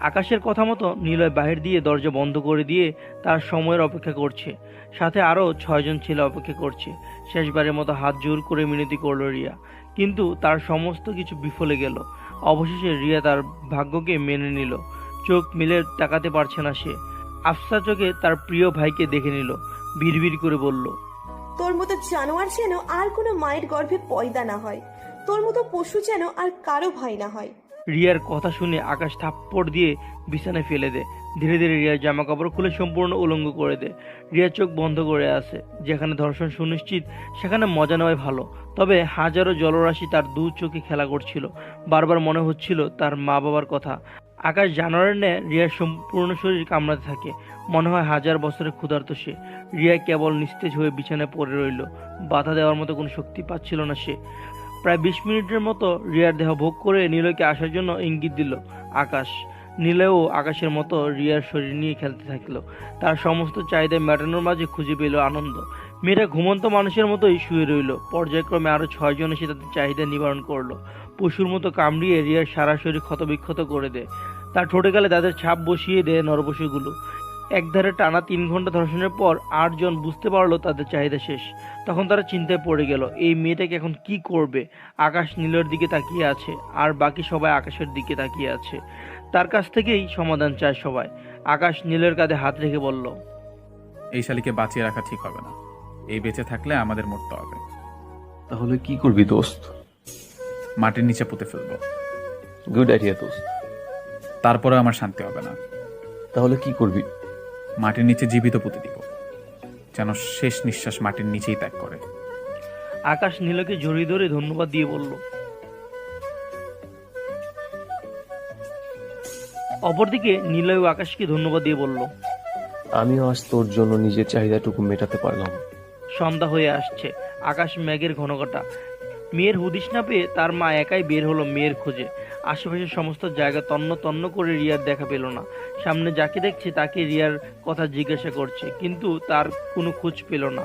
আকাশের কথা মতো নিলয় বাহির দিয়ে দরজা বন্ধ করে দিয়ে তার সময়ের অপেক্ষা করছে। সাথে আরও 6 জন ছেলে অপেক্ষা করছে। শেষবারের মতো হাত জোর করে মিনতি করল রিয়া, কিন্তু তার সমস্ত কিছু বিফলে গেল। অবশেষে রিয়া তার ভাগ্যকে মেনে নিল। চোখ মিলে তাকাতে পারছে না সে। আফসা চোখে তার প্রিয় ভাইকে দেখে নিল। বিড়বিড় করে বলল, তোর মতো জানোয়ার যেন আর কোনো মায়ের গর্ভে পয়দা না হয়, তোর মতো পশু যেন আর কারো ভাই না হয়। রিয়ার কথা শুনে আকাশ থাপ্পড় দিয়ে বিছানায় ফেলে দেয়। ধীরে ধীরে রিয়ার জামা কাপড় খুলে সম্পূর্ণ উলঙ্গ করে দেয়। রিয়া চোখ বন্ধ করে আছে। যেখানে ধর্ষণ সুনিশ্চিত সেখানে মজা নেওয়াই ভালো। তবে হাজারো জলরাশি তার দু চোখে খেলা করছিল। বারবার মনে হচ্ছিল তার মা বাবার কথা। আকাশ জানোয়ারের ন্যায় রিয়ার সম্পূর্ণ শরীর কামড়াতে থাকে। মনে হয় 1000 বছরের ক্ষুধার্ত সে। রিয়া কেবল নিস্তেজ হয়ে বিছানায় পড়ে রইল। বাধা দেওয়ার মতো কোনো শক্তি পাচ্ছিল না সে। প্রায় 20 মিনিটের মতো রিয়ার দেহ ভোগ করে নিলয়কে আসার জন্য ইঙ্গিত দিল আকাশ। নিলয়ও আকাশের মতো রিয়ার শরীর নিয়ে খেলতে থাকলো। তার সমস্ত চাহিদা মেটানোর মাঝে খুঁজে পেল আনন্দ। মেয়েরা ঘুমন্ত মানুষের মতোই শুয়ে রইল। পর্যায়ক্রমে আরো 6 জন এসে তাদের চাহিদা নিবারণ করলো। পশুর মতো কামড়িয়ে রিয়ার সারা শরীর ক্ষতবিক্ষত করে দেয়। তার ঠোঁটে গালে তাদের ছাপ বসিয়ে দেয় নরপশুগুলো। একধারে টানা 3 ঘন্টা ধর্ষণের পর 8 জন বুঝতে পারলো তাদের চাহিদা শেষ। তখন তারা চিন্তায় পড়ে গেল এই মেয়েটাকে এখন কি করবে। আকাশ নীলের দিকে তাকিয়ে আছে আর বাকি সবাই আকাশের দিকে তাকিয়ে আছে। তার কাছ থেকেই সমাধান চায় সবাই। আকাশ নীলের কাঁধে হাত রেখে বলল, এই শালিকে বাঁচিয়ে রাখা ঠিক হবে না। এই বেঁচে থাকলে আমাদের মরতে হবে। তাহলে কি করবি দোস্ত? মাটির নিচে পুঁতে ফেলবো। গুড আইডিয়া দোস্ত। তারপরে আমার শান্তি হবে না। তাহলে কি করবি? মাটির নিচে জীবিত পুঁতে দিব, যেন শেষ নিঃশ্বাস মাটির নিচেই ত্যাগ করে। আকাশ নীলকে জড়িয়ে ধরে ধন্যবাদ দিয়ে বলল। অপরদিকে নীলয় আকাশকে ধন্যবাদ দিয়ে বলল, আমিও আজ তোর জন্য নিজের চাহিদাটুকু মেটাতে পারলাম। সন্ধ্যা হয়ে আসছে, আকাশ মেঘের ঘনঘটা। মেয়ের হুদিস না পেয়ে তার মা একাই বের হলো মেয়ের খোঁজে। আশেপাশের সমস্ত জায়গা তন্ন তন্ন করে রিয়ার দেখা পেল না। সামনে যাকে দেখছে তাকে রিয়ার কথা জিজ্ঞাসা করছে, কিন্তু তার কোনো খোঁজ পেল না।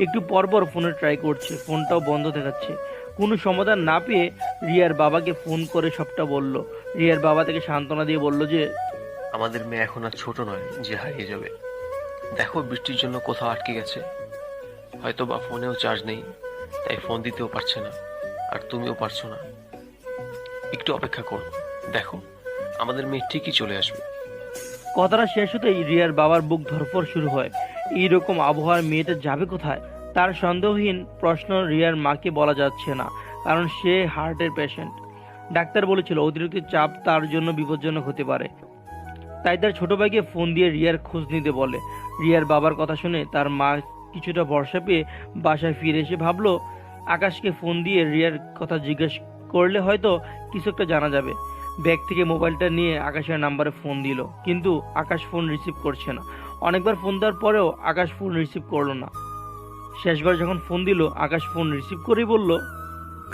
একটু পরপর ফোনে ট্রাই করছে, ফোনটাও বন্ধ দেখাচ্ছে। কোনো সমাধান না পেয়ে রিয়ার বাবাকে ফোন করে সবটা বলল। রিয়ার বাবা তাকে সান্ত্বনা দিয়ে বলল যে আমাদের মেয়ে এখন আর ছোট নয় যে হারিয়ে যাবে। দেখো বৃষ্টির জন্য কোথাও আটকে গেছে, হয়তো বা ফোনেও চার্জ নেই, তাই ফোন দিতেও পারছে না, আর তুমিও পারছো না। একটু অপেক্ষা করো, দেখো আমাদের মেয়ে ঠিকই চলে আসবে। কথাটা শেষ হতেই রিয়ার বাবার বুক ধরফর শুরু হয়। এইরকম আবহাওয়ার মেয়েটা যাবে কোথায়? তার সন্দেহহীন প্রশ্ন রিয়ার মাকে বলা যাচ্ছে না, কারণ সে হার্টের পেশেন্ট। ডাক্তার বলেছিল অতিরিক্ত চাপ তার জন্য বিপজ্জনক হতে পারে। তাই তার ছোট ভাইকে ফোন দিয়ে রিয়ার খোঁজ নিতে বলে। রিয়ার বাবার কথা শুনে তার মা কিছুটা ভরসা পেয়ে বাসায় ফিরে এসে ভাবলো আকাশকে ফোন দিয়ে রিয়ার কথা জিজ্ঞেস করলে হয়তো কিছু একটা জানা যাবে। ব্যাগ থেকে মোবাইলটা নিয়ে আকাশের নাম্বারে ফোন দিল, কিন্তু আকাশ ফোন রিসিভ করছে না। অনেকবার ফোন দেওয়ার পরেও আকাশ ফোন রিসিভ করলো না। শেষবার যখন ফোন দিল আকাশ ফোন রিসিভ করেই বলল,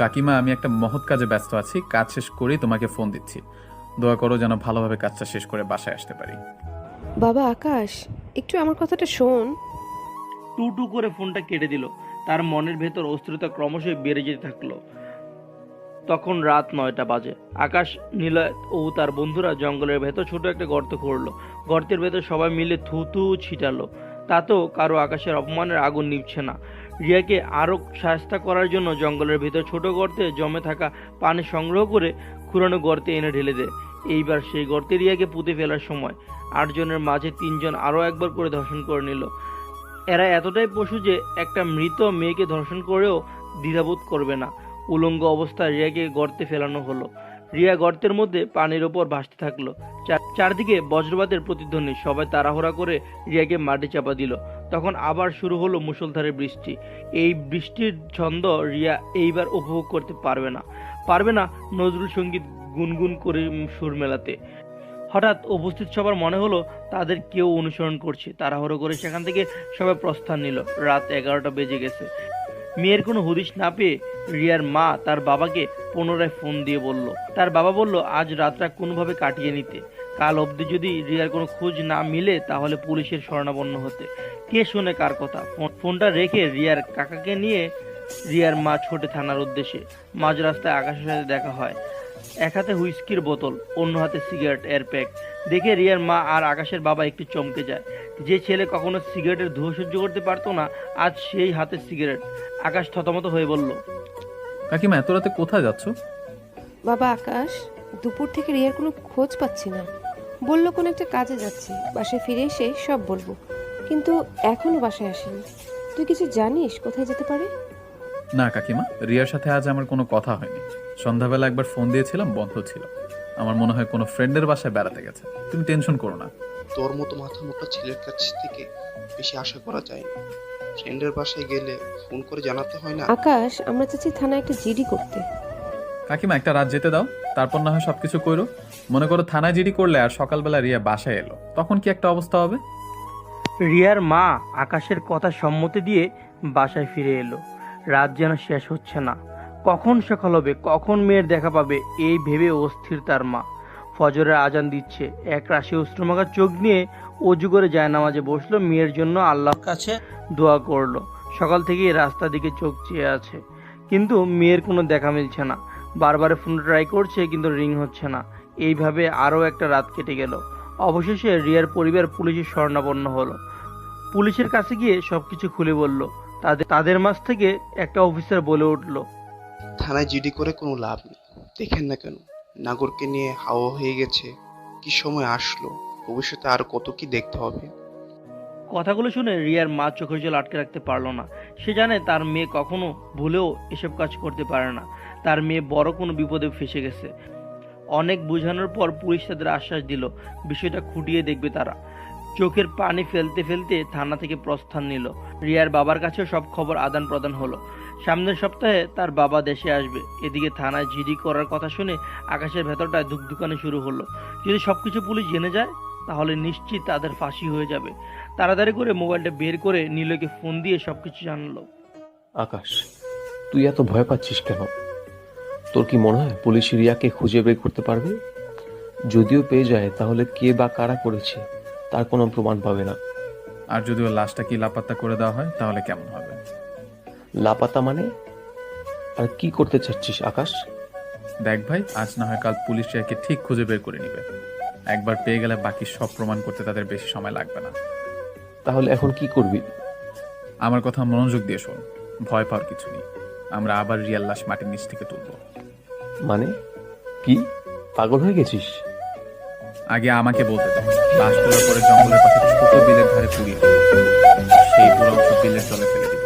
কাকিমা, আমি একটা মহৎ কাজে ব্যস্ত আছি, কাজ শেষ করেই তোমাকে ফোন দিচ্ছি। দোয়া করো যেন ভালোভাবে কাজটা শেষ করে বাসায় আসতে পারি। বাবা আকাশ, একটু আমার কথাটা শোন। টু টু করে ফোনটা কেটে দিল। তার মনের ভেতর অস্থিরতা ক্রমশই বেড়ে যেতে থাকলো। তখন রাত 9টা বাজে। আকাশ, নীলয় ও তার বন্ধুরা জঙ্গলের ভেতর ছোট একটা গর্ত করলো। গর্তের ভেতর সবাই মিলে থুতু ছিটালো। তাতেও কারো আকাশের অপমানের আগুন নিভছে না। রিয়াকে আরো শায়েস্তা করার জন্য জঙ্গলের ভেতর ছোট গর্তে জমে থাকা পানি সংগ্রহ করে খুঁড়ানো গর্তে এনে ঢেলে দেয়। এইবার সেই গর্তে রিয়াকে পুঁতে ফেলার সময় 8 জনের মাঝে 3 জন আরো একবার করে ধর্ষণ করে নিল। এরা এতটাই পশু যে একটা মৃত মেয়েকে ধর্ষণ করেও দ্বিধাবোধ করবে না। উলঙ্গ অবস্থায় রিয়াকে গর্তে ফেলানো হলো। রিয়া গর্তের মধ্যে পানির ওপর ভাসতে থাকলো। চারদিকে বজ্রপাতের প্রতিধ্বনি। সবাই তাড়াহুড়া করে রিয়াকে মাটি চাপা দিল। তখন আবার শুরু হলো মুষলধারে বৃষ্টি। এই বৃষ্টির ছন্দ রিয়া এইবার উপভোগ করতে পারবে না নজরুল সঙ্গীত গুনগুন করে সুর মেলাতে। হঠাৎ উপস্থিত সবার মনে হলো তাদের কেউ অনুসরণ করছে। তাড়াহুড়ো করে সেখান থেকে সবাই প্রস্থান নিল। রাত 11টা বেজে গেছে। মেয়ের কোনো হদিশ না পেয়ে রিয়ার মা তার বাবাকে পুনরায় ফোন দিয়ে বলল। তার বাবা বলল আজ রাতটা কোনোভাবে কাটিয়ে নিতে। কাল অবধি যদি রিয়ার কোনো খোঁজ না মিলে তাহলে পুলিশের শরণাপন্ন হতে। কে শোনে কার কথা। ফোনটা রেখে রিয়ার কাকাকে নিয়ে রিয়ার মা ছোটে থানার উদ্দেশ্যে। মাঝ রাস্তায় আকাশের সাথে দেখা হয়। এক হাতে হুইস্কির বোতল, অন্য হাতে সিগারেট এর প্যাক। দেখে রিয়ার মা আর আকাশের বাবা একটু চমকে যায়। যে ছেলে কখনো সিগারেটের ধোঁয়া সহ্য করতে পারতো না, আজ সেই হাতে সিগারেট। আকাশ থতমত হয়ে বলল, কাকিমা, এত রাতে কোথায় যাচ্ছ? বাবা আকাশ, দুপুর থেকে রিয়ার কোনো খোঁজ পাচ্ছি না। বললো কোনো একটা কাজে যাচ্ছি, বাসায় ফিরে এসে সব বলবো, কিন্তু এখনো বাসায় আসেনি। তুই কিছু জানিস কোথায় যেতে পারে? না কাকিমা, রিয়ার সাথে আজ আমার কোনো কথা হয়নি। সন্ধ্যাবেলা একবার ফোন দিয়েছিলাম, বন্ধ ছিল। আমার মনে হয় কোনো ফ্রেন্ডের বাসায় বেড়াতে গেছে। তুমি টেনশন করো না। তোর মতো মাথা মোটা ছেলের কাছ থেকে বেশি আশা করা যায় না। ফ্রেন্ডের বাসায় গেলে ফোন করে জানাতে হয় না? আকাশ, আমরা চাচ্ছি থানায় একটা জিডি করতে। কাকিমা, একটা রাত যেতে দাও, তারপর না হয় সবকিছু করো। মনে করো থানায় জিডি করলে আর সকালবেলা রিয়া বাসায় এলো, তখন কি একটা অবস্থা হবে? রিয়ার মা আকাশের কথা সম্মতি দিয়ে বাসায় ফিরে এলো। রাত যেন শেষ হচ্ছে না। কখন সকাল হবে, কখন মেয়ের দেখা পাবে, এই ভেবে অস্থির তার মা। ফজরের আজান দিচ্ছে। এক রাশি অশ্রুমাখা চোখ নিয়ে অজু করে জায়নামাজে বসলো। মেয়ের জন্য আল্লাহর কাছে দোয়া করলো। সকাল থেকেই রাস্তার দিকে চোখ চেয়ে আছে, কিন্তু মেয়ের কোনো দেখা মিলছে না। বারবার ফোন ট্রাই করছে, কিন্তু রিং হচ্ছে না। এইভাবে আরও একটা রাত কেটে গেল। অবশেষে রিয়ার পরিবার পুলিশের শরণাপন্ন হলো। পুলিশের কাছে গিয়ে সবকিছু খুলে বলল। তাদের মাঝ থেকে একটা অফিসার বলে উঠল, থানায় জিডি করে কোনো লাভ নেই। দেখেন না কেন নাগরকে নিয়ে হাওয়া হয়ে গেছে, কি সময় আসলো, ভবিষ্যতে আর কত কি দেখতে হবে। কথাগুলো শুনে রিয়ার মা চোখের জল আটকে রাখতে পারল না। সে জানে তার মেয়ে কখনো ভুলেও এসব কাজ করতে পারে না। তার মেয়ে বড় কোনো বিপদে ফেসে গেছে। অনেক বোঝানোর পর পুলিশ তাদের আশ্বাস দিল বিষয়টা খুঁটিয়ে দেখবে তারা। চোখের পানি ফেলতে ফেলতে থানা থেকে প্রস্থান নিল। রিয়ার বাবার কাছেও সব খবর আদান প্রদান হলো। সামনের সপ্তাহে তার বাবা দেশে আসবে। এদিকে থানায় জিডি করার কথা শুনে আকাশের ভেতরটায় ধুকধুকানি শুরু হলো। যদি সবকিছু পুলিশ জেনে যায় তাহলে নিশ্চিত তাদের ফাঁসি হয়ে যাবে। তাড়াতাড়ি করে মোবাইলটা বের করে নীলকে ফোন দিয়ে সবকিছু জানালো। আকাশ, তুই এত ভয় পাচ্ছিস কেন? তোর কি মনে হয় পুলিশ রিয়াকে খুঁজে বের করতে পারবে? যদিও পেয়ে যায় তাহলে কে বা কারা করেছে তার কোনো প্রমাণ পাবে না। আর যদি ওর লাশটা কি লাপাত্তা করে দেওয়া হয় তাহলে কেমন হবে? লাপাতা মানে? আর কি করতে চাচ্ছিস আকাশ? দেখ ভাই, আজ না হয় কাল পুলিশ রিয়াকে ঠিক খুঁজে বের করে নিবে। একবার পেয়ে গেলে বাকি সব প্রমাণ করতে তাদের বেশি সময় লাগবে না। তাহলে এখন কি করবি? আমার কথা মনোযোগ দিয়ে শোন, ভয় পাওয়ার কিছু নেই। আমরা আবার রিয়ার লাশ মাটির নিচ থেকে তুলবো। মানে কি, পাগল হয়ে গেছিস? আগে আমাকে বলতে দে, লাশ তোলার পরে জঙ্গলের পাশে ছোট বিলের ধারে পুড়িয়ে দেব। সেই পুরো অংশ বিলের জলে ফেলে দিব।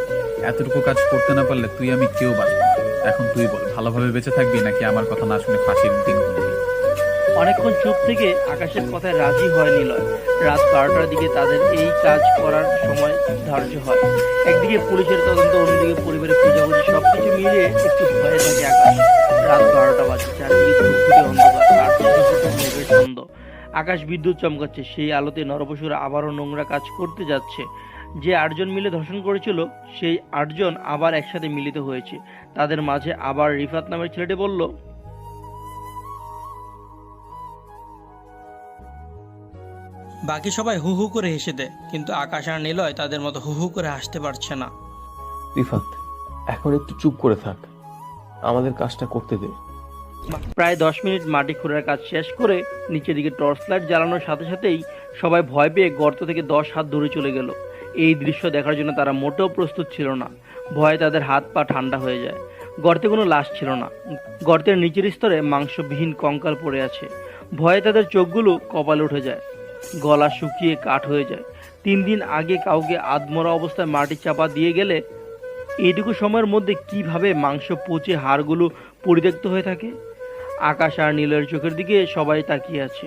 এতটুকু কাজ করতে না পারলে তুই আমি কেউ বাঁচব না। এখন তুই বল, ভালোভাবে বেঁচে থাকবি নাকি আমার কথা না শুনে ফাঁসির দিন গুনবি? অনেকক্ষণ চুপ থেকে আকাশের কথায় রাজি হয় নিলয়। রাত 12টার দিকে তাদের এই কাজ করার সময় ধার্য হয়। একদিকে পুলিশের তদন্ত, অন্যদিকে পরিবারের খোঁজাখুঁজি, সবকিছু মিলিয়ে একটু ভয়ে থাকে আকাশ। রাত 12টা বাজে, চারদিকে ঘুটঘুটে অন্ধকার আর ছোট ছোট মেঘের ছন্দ। আকাশ বিদ্যুৎ চমকাচ্ছে। সেই আলোতে নরপশুরা আবারও নোংরা কাজ করতে যাচ্ছে। যে 8 জন মিলে ধর্ষণ করেছিল সেই 8 জন আবার একসাথে মিলিত হয়েছে। তাদের মাঝে আবার রিফাত নামের ছেলেটি বলল, বাকি সবাই হু হু করে হেসে দেয়, কিন্তু আকাশ আর নিলয় তাদের মতো হু হু করে হাসতে পারছে না। রিফাত, এখন একটু চুপ করে থাক, আমাদের কাজটা করতে দে। প্রায় 10 মিনিট মাটি খোঁড়ার কাজ শেষ করে নিচের দিকে টর্চ লাইট জ্বালানোর সাথে সাথেই সবাই ভয় পেয়ে গর্ত থেকে 10 হাত দূরে চলে গেল। এই দৃশ্য দেখার জন্য তারা মোটেও প্রস্তুত ছিল না। ভয়ে তাদের হাত পা ঠান্ডা হয়ে যায়। গর্তে কোনো লাশ ছিল না। গর্তের নিচের স্তরে মাংসবিহীন কঙ্কাল পড়ে আছে। ভয়ে তাদের চোখগুলো কপালে উঠে যায়, গলা শুকিয়ে কাঠ হয়ে যায়। 3 দিন আগে কাউকে আধমরা অবস্থায় মাটি চাপা দিয়ে গেলে এইটুকু সময়ের মধ্যে কিভাবে মাংস পচে হাড়গুলো পরিত্যক্ত হয়ে থাকে। আকাশ আর নীলের চোখের দিকে সবাই তাকিয়ে আছে।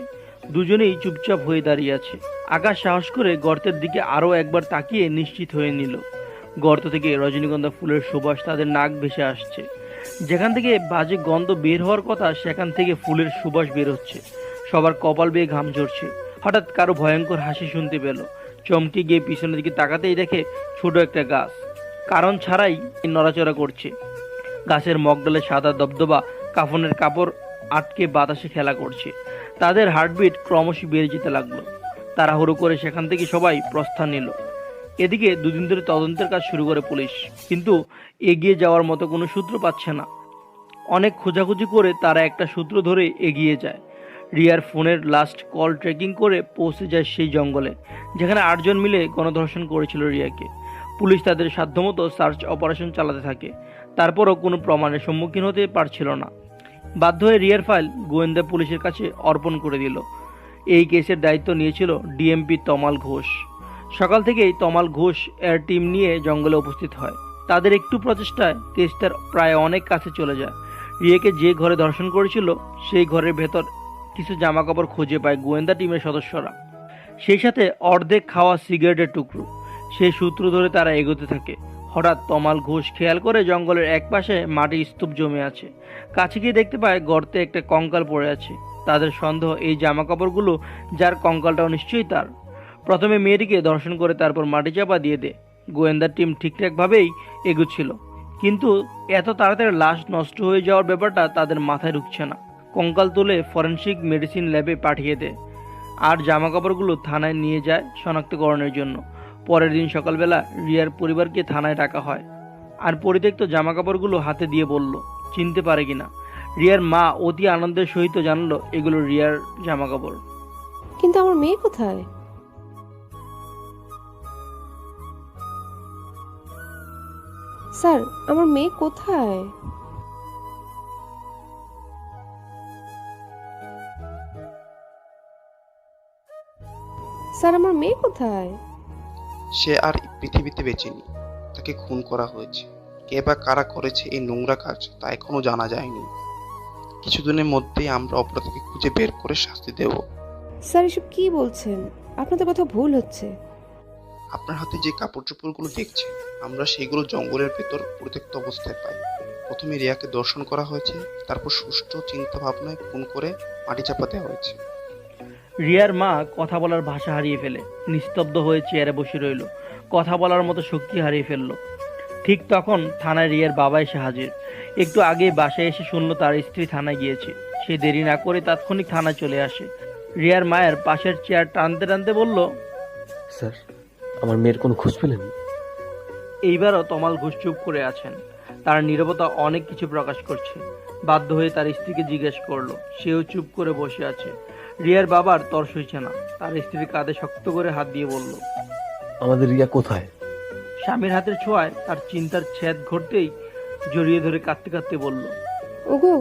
দুজনেই চুপচাপ হয়ে দাঁড়িয়ে আছে। আকাশ সাহস করে গর্তের দিকে আরও একবার তাকিয়ে নিশ্চিত হয়ে নিল। গর্ত থেকে রজনীগন্ধা ফুলের সুবাস তাদের নাক ভেসে আসছে। যেখান থেকে বাজে গন্ধ বের হওয়ার কথা সেখান থেকে ফুলের সুবাস বের হচ্ছে। সবার কপাল বেয়ে ঘাম ঝরছে। হঠাৎ কারো ভয়ঙ্কর হাসি শুনতে পেল। চমকে গিয়ে পিছনের দিকে তাকাতেই দেখে ছোট একটা গাছ কারণ ছাড়াই নড়াচড়া করছে। গাছের মগডালে সাদা দবদবা কাফনের কাপড় আটকে বাতাসে খেলা করছে। তাদের হার্টবিট ক্রমশ বেড়ে যেতে লাগলো। তাড়াহুড়ো করে সেখান থেকে সবাই প্রস্থান নিল। এদিকে 2 দিন ধরে তদন্তের কাজ শুরু করে পুলিশ, কিন্তু এগিয়ে যাওয়ার মতো কোনো সূত্র পাচ্ছে না। অনেক খোঁজাখুঁজি করে তারা একটা সূত্র ধরে এগিয়ে যায়। রিয়ার ফোনের লাস্ট কল ট্র্যাকিং করে পৌঁছে যায় সেই জঙ্গলে যেখানে 8 জন মিলে গণধর্ষণ করেছিল রিয়াকে। পুলিশ তাদের সাধ্যমতো সার্চ অপারেশন চালাতে থাকে। তারপরও কোনো প্রমাণের সম্মুখীন হতে পারছিল না। বাধ্য হয়ে রিয়ার ফাইল গোয়েন্দা পুলিশের কাছে অর্পণ করে দিল। এই কেসের দায়িত্ব নিয়েছিল ডিএমপি তমাল ঘোষ। সকাল থেকেই তমাল ঘোষ এর টিম নিয়ে জঙ্গলে উপস্থিত হয়। তাদের একটু প্রচেষ্টায় কেসটার প্রায় অনেক কাছে চলে যায়। রিয়াকে যে ঘরে ধর্ষণ করেছিল সেই ঘরের ভেতর কিছু জামাকাপড় খুঁজে পায় গোয়েন্দা টিমের সদস্যরা, সেই সাথে অর্ধেক খাওয়া সিগারেটের টুকরো। সেই সূত্র ধরে তারা এগোতে থাকে। হঠাৎ তমাল ঘোষ খেয়াল করে জঙ্গলের একপাশে মাটির স্তূপ জমে আছে। কাছে গিয়ে দেখতে পায় গর্তে একটা কঙ্কাল পড়ে আছে। তাদের সন্দেহ এই জামাকাপড়গুলো যার, কঙ্কালটাও নিশ্চয়ই তার। প্রথমে মেয়েটিকে ধর্ষণ করে তারপর মাটি চাপা দিয়ে দেয়। গোয়েন্দা টিম ঠিকঠাকভাবেই এগোচ্ছিল, কিন্তু এত তাড়াতাড়ি লাশ নষ্ট হয়ে যাওয়ার ব্যাপারটা তাদের মাথায় ঢুকছে না। কঙ্কাল তুলে ফরেনসিক মেডিসিন ল্যাবে পাঠিয়ে দেয় আর জামাকাপড়গুলো থানায় নিয়ে যায় শনাক্তকরণের জন্য। পরের দিন সকালবেলা রিয়ার পরিবারকে থানায় ডাকা হয় আর পরিত্যক্ত জামাকাপড়গুলো হাতে দিয়ে বলল চিনতে পারে কিনা। রিয়ার মা অতি আনন্দের সহিত জানালো এগুলো রিয়ার জামাকাপড়। কিন্তু আমার মেয়ে কোথায়? স্যার, আমার মেয়ে কোথায়? স্যার, আমার মেয়ে কোথায়? সে আর পৃথিবীতে বেঁচে নেই। তাকে খুন করা হয়েছে। কে বা কারা করেছে এই নোংরা কাজ তা এখনো জানা যায়নি। কিছুদিনের মধ্যেই আমরা অপরাধীকে খুঁজে বের করে শাস্তি দেব। স্যার, এসব কি বলছেন? আপনাদের কথা ভুল হচ্ছে। আপনার হাতে যে কাপড় চোপড়গুলো দেখছেন, আমরা সেগুলো জঙ্গলের ভেতর পরিত্যক্ত অবস্থায় পাই। প্রথমে রিয়াকে দর্শন করা হয়েছে, তারপর সুষ্ঠু চিন্তা ভাবনায় খুন করে মাটি চাপা দেওয়া হয়েছে। রিয়ার মা কথা বলার ভাষা হারিয়ে ফেলে নিস্তব্ধ হয়ে চেয়ারে বসে রইল। কথা বলার মতো শক্তি হারিয়ে ফেলল। ঠিক তখন থানায় রিয়ার বাবা এসে হাজির। একটু আগে বাসায় এসে শুনল তার স্ত্রী থানায় গিয়েছে। সে দেরি না করে তাৎক্ষণিক থানায় চলে আসে। রিয়ার মায়ের পাশের চেয়ার টানতে টানতে বলল, স্যার, আমার মেয়ের কোনো খোঁজ পেলেন? এইবারও তমাল ঘোষ চুপ করে আছেন। তার নীরবতা অনেক কিছু প্রকাশ করছে। বাধ্য হয়ে তার স্ত্রীকে জিজ্ঞেস করলো। সেও চুপ করে বসে আছে। রিয়ার বাবার তর সইছে না। তার স্ত্রীর কাঁধে শক্ত করে হাত দিয়ে বলল, আমাদের রিয়া কোথায়? স্বামীর হাতের ছোঁয়ায় তার চিন্তার ছেদ ঘটতেই জড়িয়ে ধরে কাঁদতে কাঁদতে বলল, ওগো,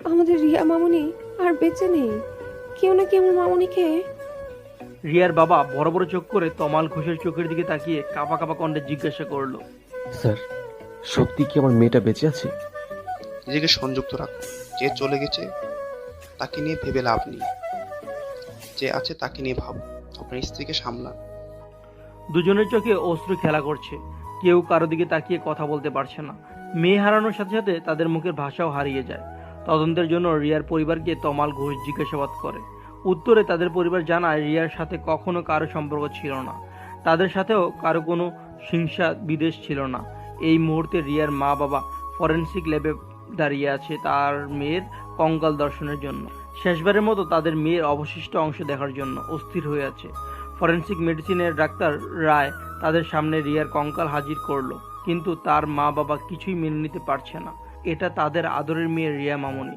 আমাদের রিয়া মামুনি আর বেঁচে নেই। কেউ না কেউ আমার মামুনিকে। রিয়ার বাবা বড় বড় চোখ করে তমাল ঘোষের চোখের দিকে তাকিয়ে কাঁপা কাঁপা কণ্ঠে জিজ্ঞাসা করলো, স্যার, সত্যি কি আমার মেয়েটা বেঁচে আছে? নিজেকে সংযুক্ত রাখুন। যে চলে গেছে তাকে নিয়ে ভেবে লাভ নেই। যে আছে তাকে নিয়ে ভাবুন। আপনার স্ত্রীকে সামলান। দুজনের চোখে অশ্রু খেলা করছে। কেউ কারো দিকে তাকিয়ে কথা বলতে পারছে না। মেয়ে হারানোর সাথে সাথে তাদের মুখের ভাষাও হারিয়ে যায়। তদন্তের জন্য রিয়ার পরিবারকে তমাল ঘোষ জিজ্ঞাসাবাদ করে। উত্তরে তাদের পরিবার জানায় রিয়ার সাথে কখনো কারো সম্পর্ক ছিল না। তাদের সাথেও কারো কোনো হিংসা বিদেশ ছিল না। এই মুহূর্তে রিয়ার মা বাবা ফরেনসিক ল্যাবে দাঁড়িয়ে আছে তার মেয়ের কঙ্কাল দর্শনের জন্য। শেষবারের মতো তাদের মেয়ের অবশিষ্ট অংশ দেখার জন্য অস্থির হয়ে আছে। ফরেনসিক মেডিসিনের ডাক্তার রায় তাদের সামনে রিয়ার কঙ্কাল হাজির করলো, কিন্তু তার মা বাবা কিছুই মেনে নিতে পারছে না। এটা তাদের আদরের মেয়ে রিয়া মামনি।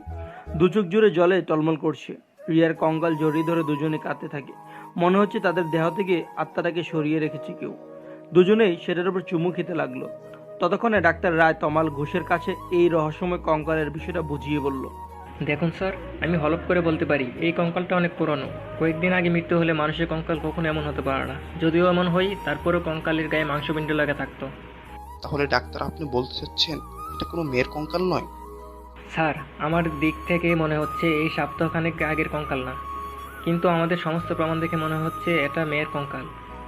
দুচোখ জুড়ে জলে টলমল করছে। রিয়ার কঙ্কাল জড়িয়ে ধরে দুজনে কাঁদতে থাকে। মনে হচ্ছে তাদের দেহ থেকে আত্মাটাকে সরিয়ে রেখেছে কেউ। দুজনেই সেটার উপর চুমু খেতে লাগলো। ততক্ষণে ডাক্তার রায় তমাল ঘোষের কাছে এই রহস্যময় কঙ্কালের বিষয়টা বুঝিয়ে বলল, দেখুন স্যার, আমি হলফ করে বলতে পারি এই কঙ্কালটা অনেক পুরনো। কয়েকদিন আগে মৃত্যু হলে মানুষের কঙ্কাল কখনো এমন হতে পারে না। যদিও এমন হয়, তারপরেও কঙ্কালের গায়ে মাংসপিণ্ড লাগা থাকতো। তাহলে ডাক্তার, আপনি বলতে চাচ্ছেন এটা কোনো মেয়ের কঙ্কাল নয়? স্যার, আমার দিক থেকে মনে হচ্ছে এই সপ্তাহখানেক আগের কঙ্কাল না, কিন্তু আমাদের সমস্ত প্রমাণ দেখে মনে হচ্ছে এটা মেয়ের কঙ্কাল।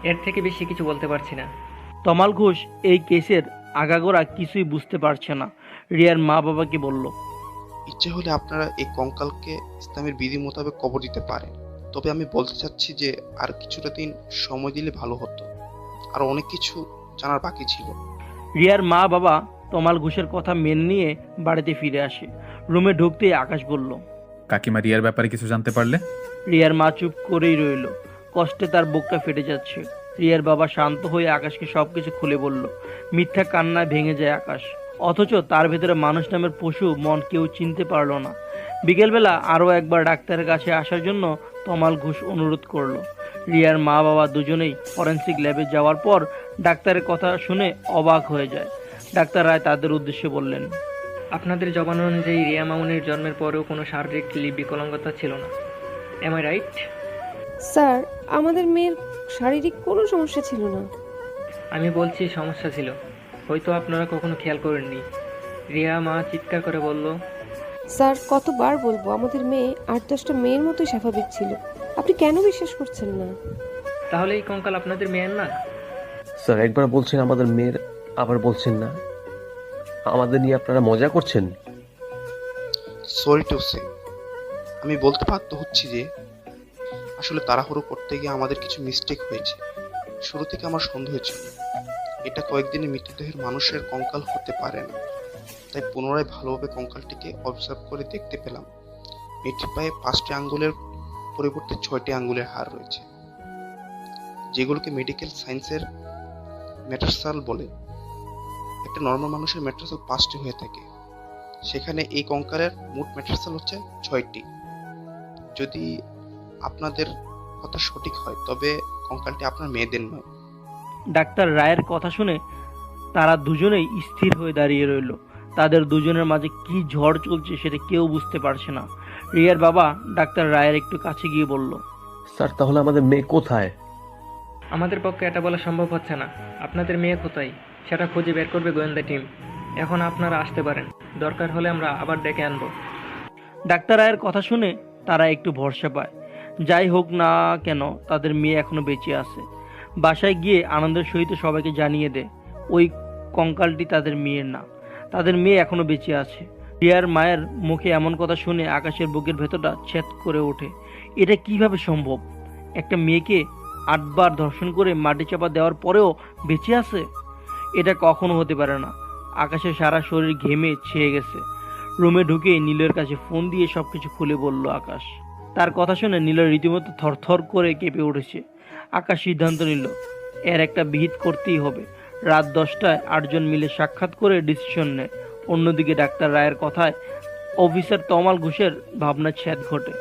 এর থেকে বেশি কিছু বলতে পারছি না। তমাল ঘোষ এই কেসের আগাগোড়া কিছুই বুঝতে পারছে না। রিয়ার মা বাবাকে বলল, ইচ্ছে হলে আপনারা এই কঙ্কালকে ইসলামের বিধি মোতাবেক কবর দিতে পারেন। তবে আমি বলতে চাচ্ছি যে আর কিছুটা দিন সময় দিলে ভালো হতো। আর অনেক কিছু জানার বাকি ছিল। রিয়ার মা বাবা তমাল ঘোষের কথা মেনে নিয়ে বাড়িতে ফিরে আসে। রুমে ঢুকতেই আকাশ বলল, কাকিমা রিয়ার ব্যাপারে কিছু জানতে পারলে? রিয়ার মা চুপ করেই রইল। কষ্টে তার বুকটা ফেটে যাচ্ছে। রিয়ার বাবা শান্ত হয়ে আকাশকে সবকিছু খুলে বলল। মিথ্যা কান্নায় ভেঙে যায় আকাশ। অথচ তার ভেতরে মানুষ নামের পশু মন কেউ চিনতে পারল না। বিকেলবেলা আরও একবার ডাক্তারের কাছে আসার জন্য তমাল ঘোষ অনুরোধ করলো। রিয়ার মা বাবা দুজনেই ফরেনসিক ল্যাবে যাওয়ার পর ডাক্তারের কথা শুনে অবাক হয়ে যায়। ডাক্তার রায় তাদের উদ্দেশ্যে বললেন, আপনাদের জবান অনুযায়ী রিয়া মামুনির জন্মের পরেও কোনো শারীরিক বিকলাঙ্গতা ছিল না। M I right? স্যার, আমাদের মেয়ের শারীরিক কোনো সমস্যা ছিল না। আমি বলছি সমস্যা ছিল, হয়তো আপনারা কখনো খেয়াল করেননি। রিয়া মা চিৎকার করে বলল, স্যার, কতবার বলবো আমাদের মেয়ে 8-10টা মেয়ের মতোই স্বাভাবিক ছিল। আপনি কেন বিশ্বাস করছেন না? তাহলে এই কঙ্কাল আপনাদের মেয়ের না? স্যার, একবার বলছেন আমাদের মেয়ের, আবার বলছেন না। আমাদের নিয়ে আপনারা মজা করছেন। সরি টু সে, আমি বলতে বাধ্য হচ্ছি যে আসলে তাড়াহুড়ো করতে গিয়ে আমাদের কিছু মিস্টেক হয়েছে। শুরু থেকে আমার সন্দেহ ছিল এটা কয়েকদিনের মৃতদেহের মানুষের কঙ্কাল হতে পারে না। তাই পুনরায় ভালোভাবে কঙ্কালটিকে অবজার্ভ করে দেখতে পেলাম মেয়েটির পায়ে 5টি আঙ্গুলের পরিবর্তে 6টি আঙ্গুলের হাড় রয়েছে, যেগুলোকে মেডিকেল সায়েন্সের মেটারসাল বলে। একটা নর্মাল মানুষের মেটারসাল 5টি হয়ে থাকে, সেখানে এই কঙ্কালের মোট মেটারসাল হচ্ছে 6টি। যদি আপনাদের কথা সঠিক হয় তবে কঙ্কালটি আপনার মেয়েদের নয়। ডাক্তার রায়ের কথা শুনে তারা দুজনেই স্থির হয়ে দাঁড়িয়ে রইল। তাদের দুজনের মাঝে কি ঝড় চলছে সেটা কেউ বুঝতে পারছে না। রিয়ার বাবা ডাক্তার রায়ের একটু কাছে গিয়ে বলল, স্যার তাহলে আমাদের মেয়ে কোথায়? আমাদের পক্ষে এটা বলা সম্ভব হচ্ছে না। আপনাদের মেয়ে কোথায় সেটা খুঁজে বের করবে গোয়েন্দা টিম। এখন আপনারা আসতে পারেন, দরকার হলে আমরা আবার ডেকে আনবো। ডাক্তার রায়ের কথা শুনে তারা একটু ভরসা পায়। যাই হোক না কেন তাদের মেয়ে এখনো বেঁচে আছে। বাসায় গিয়ে আনন্দের সহিত সবাইকে জানিয়ে দেয় ওই কঙ্কালটি তাদের মেয়ের না, তাদের মেয়ে এখনো বেঁচে আছে। রিয়ার মায়ের মুখে এমন কথা শুনে আকাশের বুকের ভেতরটা ছেদ করে ওঠে। এটা কিভাবে সম্ভব? একটা মেয়েকে 8 বার ধর্ষণ করে মাটি চাপা দেওয়ার পরেও বেঁচে আছে? এটা কখনো হতে পারে না। আকাশের সারা শরীর ঘেমে ছেয়ে গেছে। রুমে ঢুকে নীলের কাছে ফোন দিয়ে সবকিছু খুলে বলল আকাশ। তার কথা শুনে নীলের রীতিমতো থরথর করে কেঁপে উঠেছে। আকাশ সিদ্ধান্ত নিল এর একটা বিহিত করতেই হবে। রাত 10টায় 8 জন মিলে সাক্ষাৎ করে ডিসিশন নেয়। অন্যদিকে ডাক্তার রায়ের কথায় অফিসার তমাল ঘোষের ভাবনা ছেদ ঘটে।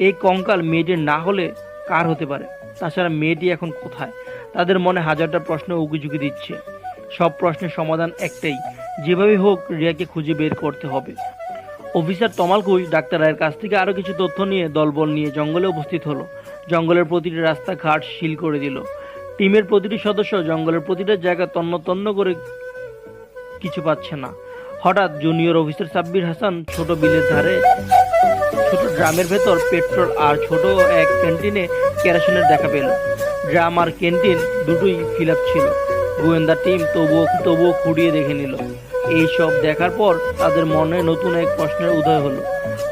এই কঙ্কাল মেয়েটির না হলে কার হতে পারে? তাছাড়া মেয়েটি এখন কোথায়? তাদের মনে হাজারটা প্রশ্ন উকিঝুঁকি দিচ্ছে। সব প্রশ্নের সমাধান একটাই, যেভাবে হোক রিয়াকে খুঁজে বের করতে হবে। অফিসার তমাল ঘোষ ডাক্তার রায়ের কাছ থেকে আরও কিছু তথ্য নিয়ে দলবল নিয়ে জঙ্গলে উপস্থিত হলো। জঙ্গলের প্রতিটি রাস্তাঘাট সিল করে দিল। টিমের প্রতিটি সদস্য জঙ্গলের প্রতিটা জায়গা তন্ন তন্ন করে কিছু পাচ্ছে না। হঠাৎ জুনিয়র অফিসার সাব্বির হাসান ছোট বিলের ধারে ছোট ড্রামের ভেতর পেট্রোল আর ছোট এক ক্যান্টিনে কেরোসিনের দেখা পেল। ড্রাম আর ক্যান্টিন দুটোই ফিল আপ ছিল। গোয়েন্দা টিম তবুও খুঁড়িয়ে দেখে নিল। এই সব দেখার পর তাদের মনে নতুন এক প্রশ্নের উদয় হলো।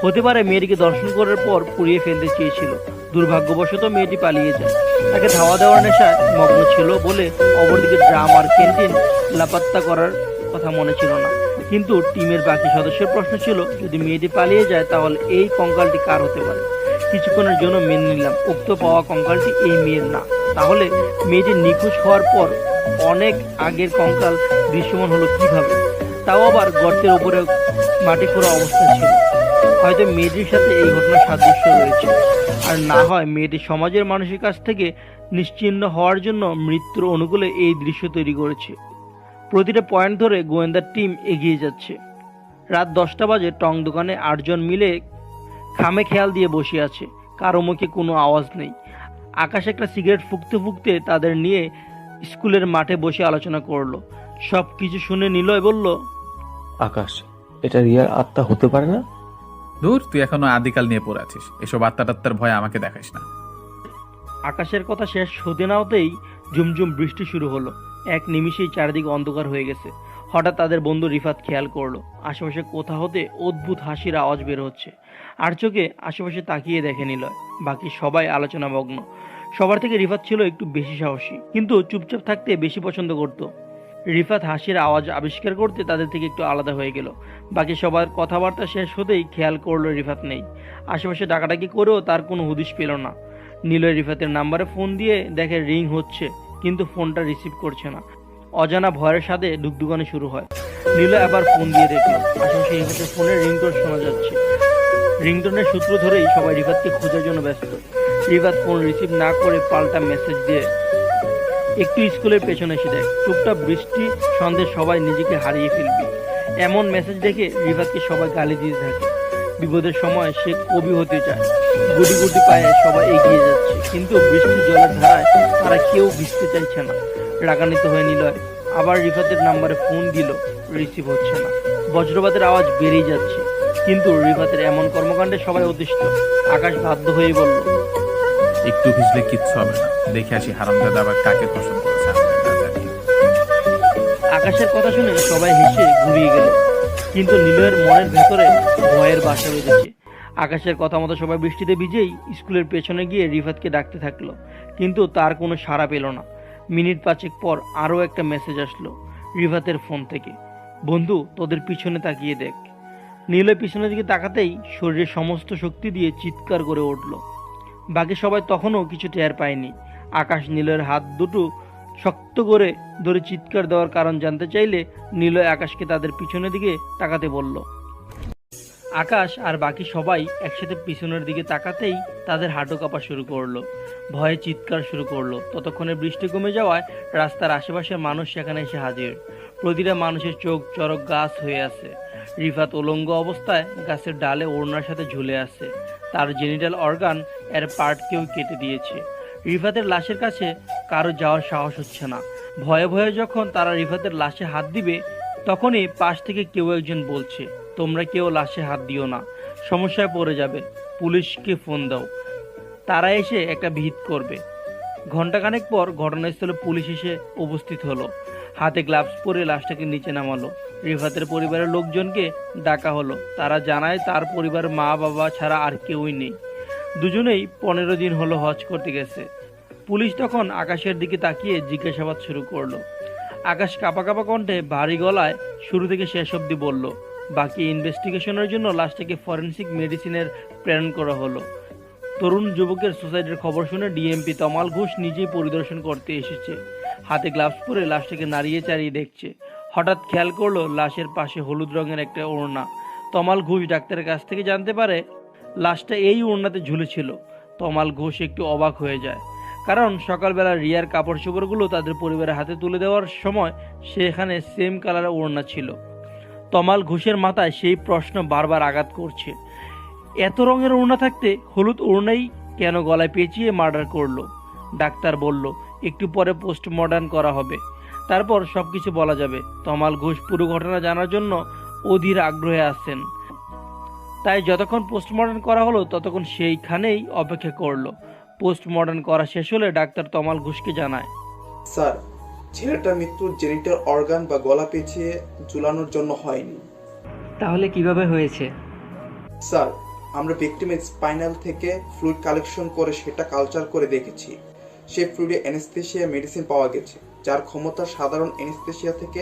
হতে পারে মেয়েটিকে দর্শন করার পর পুড়িয়ে ফেলতে চেয়েছিল। দুর্ভাগ্যবশত মেয়েটি পালিয়ে যায়। তাকে ধাওয়া দেওয়ার নেশায় মগ্ন ছিল বলে অপরদিকে ড্রাম আর ক্যান্টিন লাপাত্তা করার কথা মনে ছিল না। কিন্তু টিমের বাকি সদস্যের প্রশ্ন ছিল যদি মেয়েটি পালিয়ে যায় তাহলে এই কঙ্কালটি কার হতে পারে? কিছুক্ষণের জন্য মেনে নিলাম উক্ত পাওয়া কঙ্কালটি এই মেয়ের না। তাহলে মেয়েটি নিখোঁজ হওয়ার পর অনেক আগের কঙ্কাল দৃশ্যমান হলো কিভাবে? তাও আবার গর্তের উপরে মাটি খোঁড়া অবস্থা ছিল। হয়তো মেয়েটির সাথে এই ঘটনার সাদৃশ্য রয়েছে। আর না হয় মেয়েটি সমাজের মানুষের কাছ থেকে নিশ্চিহ্ন হওয়ার জন্য মৃত্যুর অনুকূলে এই দৃশ্য তৈরি করেছে। প্রতিটা পয়েন্ট ধরে গোয়েন্দার টিম এগিয়ে যাচ্ছে। রাত 10টা বাজে টং দোকানে 8 জন মিলে খামে খেয়াল দিয়ে বসে আছে। কারো মুখে কোনো আওয়াজ নেই। আকাশ একটা সিগারেট ফুঁকতে ফুঁকতে তাদের নিয়ে স্কুলের মাঠে বসে আলোচনা করলো। সব কিছু শুনে নিলয় বলল, আকাশ, এটা রিয়ার আত্মা হতে পারে না? দূর, তুই এখনো আদিকাল নিয়ে পড়ে আছিস। এসব আত্মা টাত্মার ভয় আমাকে দেখাইস না। আকাশের কথা শেষ হতে না হতেই ঝুমঝুম বৃষ্টি শুরু হলো। এক নিমিষেই চারিদিকে অন্ধকার হয়ে গেছে। হঠাৎ তাদের বন্ধু রিফাত খেয়াল করলো আশেপাশে কোথা হতে অদ্ভুত হাসির আওয়াজ বের হচ্ছে। আর চোখে আশেপাশে তাকিয়ে দেখে নিলয়। বাকি সবাই আলোচনা মগ্ন। সবার থেকে রিফাত ছিল একটু বেশি সাহসী, কিন্তু চুপচাপ থাকতে বেশি পছন্দ করত। রিফাত হাসির আওয়াজ আবিষ্কার করতে তাদের থেকে একটু আলাদা হয়ে গেল। বাকি সবার কথাবার্তা শেষ হতেই খেয়াল করলো রিফাত নেই। আশেপাশে ডাকাডাকি করেও তার কোনো হুদিশ পেল না। নিলয় রিফাতের নাম্বারে ফোন দিয়ে দেখে রিং হচ্ছে, কিন্তু ফোনটা রিসিভ করছে না। অজানা ভয়ের সাথে ডুগডুগানি শুরু হয়। নিলয় আবার ফোন দিয়ে দেখলো আশেপাশে রিফাতের ফোনের রিংটোন শোনা যাচ্ছে। রিংটোনের সূত্র ধরেই সবাই রিফাতকে খোঁজার জন্য ব্যস্ত। রিফাত ফোন রিসিভ না করে পাল্টা মেসেজ দিয়ে একটু স্কুলের পেছনে এসে দেয়। টুকটাক বৃষ্টি, সন্ধ্যে সবাই নিজেকে হারিয়ে ফেলবে। এমন মেসেজ দেখে রিফাতকে সবাই গালি দিতে থাকে। বিপদের সময় সে কবি হতে চায়। গুটি গুটি পায়ে সবাই এগিয়ে যাচ্ছে, কিন্তু বৃষ্টির জলের ধারায় তারা কেউ ভিজতে চাইছে না। রাগান্বিত হয়ে নিলয় আবার রিফাতের নাম্বারে ফোন দিল, রিসিভ হচ্ছে না। বজ্রপাতের আওয়াজ বেড়েই যাচ্ছে, কিন্তু রিফাতের এমন কর্মকাণ্ডে সবাই অতিষ্ঠ। আকাশ বাধ্য হয়ে বলল, একটু ভিজলে কিচ্ছু হবে না, দেখে আসি হারামজাদা আবার কাকে পছন্দ করেছে আমাদের না জানি। আকাশের কথা শুনে সবাই হেসে ঘুরিয়ে গেল, কিন্তু নিলয়ের মনের ভেতরে ভয়ের বাসা বেঁধেছে। আকাশের কথা মতো সবাই বৃষ্টিতে ভিজেই স্কুলের পেছনে গিয়ে রিফাতকে ডাকতে থাকলো, কিন্তু তার কোনো সাড়া পেল না। মিনিট 5 পর আরও একটা মেসেজ আসলো রিফাতের ফোন থেকে, বন্ধু তোদের পিছনে তাকিয়ে দেখ। নিলয় পিছনের দিকে তাকাতেই শরীরের সমস্ত শক্তি দিয়ে চিৎকার করে উঠল। বাকি সবাই তখনও কিছু টের পায়নি। আকাশ নিলয়ের হাত দুটো শক্ত করে ধরে চিৎকার দেওয়ার কারণ জানতে চাইলে নিলয় আকাশকে তাদের পিছনের দিকে তাকাতে বলল। আকাশ আর বাকি সবাই একসাথে পিছনের দিকে তাকাতেই তাদের হাঁটু কাঁপা শুরু করলো, ভয়ে চিৎকার শুরু করলো। ততক্ষণে বৃষ্টি কমে যাওয়ায় রাস্তার আশেপাশের মানুষ সেখানে এসে হাজির। প্রতিটা মানুষের চোখ চড়ক গাছ হয়ে আছে। রিফাত উলঙ্গ অবস্থায় গাছের ডালে ওড়নার সাথে ঝুলে আছে। তার জেনিটাল অর্গান এর পার্টকেও কেটে দিয়েছে। রিফাতের লাশের কাছে কারো যাওয়ার সাহস হচ্ছে না। ভয়ে ভয়ে যখন তারা রিফাতের লাশে হাত দিবে, তখনই পাশ থেকে কেউ একজন বলছে, তোমরা কেউ লাশে হাত দিও না, সমস্যায় পড়ে যাবে, পুলিশকে ফোন দাও, তারা এসে একটা ভিত করবে। ঘণ্টাখানেক পর ঘটনাস্থলে পুলিশ এসে উপস্থিত হলো। হাতে গ্লাভস পরে লাশটাকে নিচে নামালো। রিফাতের পরিবারের লোকজনকে ডাকা হলো। তারা জানায় তার পরিবার মা বাবা ছাড়া আর কেউই নেই। দুজনেই 15 দিন হলো হজ করতে গেছে। পুলিশ তখন আকাশের দিকে তাকিয়ে জিজ্ঞাসাবাদ শুরু করলো। আকাশ কাঁপা কাঁপা কণ্ঠে ভারী গলায় শুরু থেকে শেষ অবধি বলল। বাকি ইনভেস্টিগেশনের জন্য লাশটাকে ফরেনসিক মেডিসিনের প্রেরণ করা হলো। তরুণ যুবকের সুসাইডের খবর শুনে ডিএমপি তমাল ঘোষ নিজেই পরিদর্শন করতে এসেছে। হাতে গ্লাভস পরে লাশটাকে নাড়িয়ে চাড়িয়ে দেখছে। হঠাৎ খেয়াল করলো লাশের পাশে হলুদ রঙের একটা ওড়না। তমাল ঘোষ ডাক্তারের কাছ থেকে জানতে পারে লাশটা এই ওড়নাতে ঝুলেছিল। তমাল ঘোষ একটু অবাক হয়ে যায়, কারণ সকালবেলা রিয়ার কাপড় চোপড়গুলো তাদের পরিবারের হাতে তুলে দেওয়ার সময় সেখানে সেম কালারের ওড়না ছিল। তমাল ঘোষের মাথায় সেই প্রশ্ন বারবার আঘাত করছে, এত রঙের ওড়না থাকতে হলুদ ওড়নাই কেন গলায় পেঁচিয়ে মার্ডার করলো? ডাক্তার বলল একটু পরে পোস্টমর্টম করা হবে, তারপর সবকিছু বলা যাবে। তমাল ঘোষ পুরো ঘটনা জানার জন্য অধীর আগ্রহে আছেন, তাই যতক্ষণ পোস্টমর্টম করা হলো ততক্ষণ সেইখানেই অপেক্ষা করলো। পোস্টমর্টম করা শেষ হলে ডাক্তার তমাল ঘোষকে জানায়, স্যার, ছেলেটার মৃত্যু জেনিটাল অর্গান বা গলা পেঁচিয়ে ঝুলানোর জন্য হয়নি। তাহলে কিভাবে হয়েছে? স্যার, আমরা ভিকটিমের স্পাইনাল থেকে ফ্লুইড কালেকশন করে সেটা কালচার করে দেখেছি। সেই ফ্লুইডে অ্যানেস্থেশিয়া মেডিসিন পাওয়া গেছে, যার ক্ষমতা সাধারণ অ্যানেস্থেশিয়া থেকে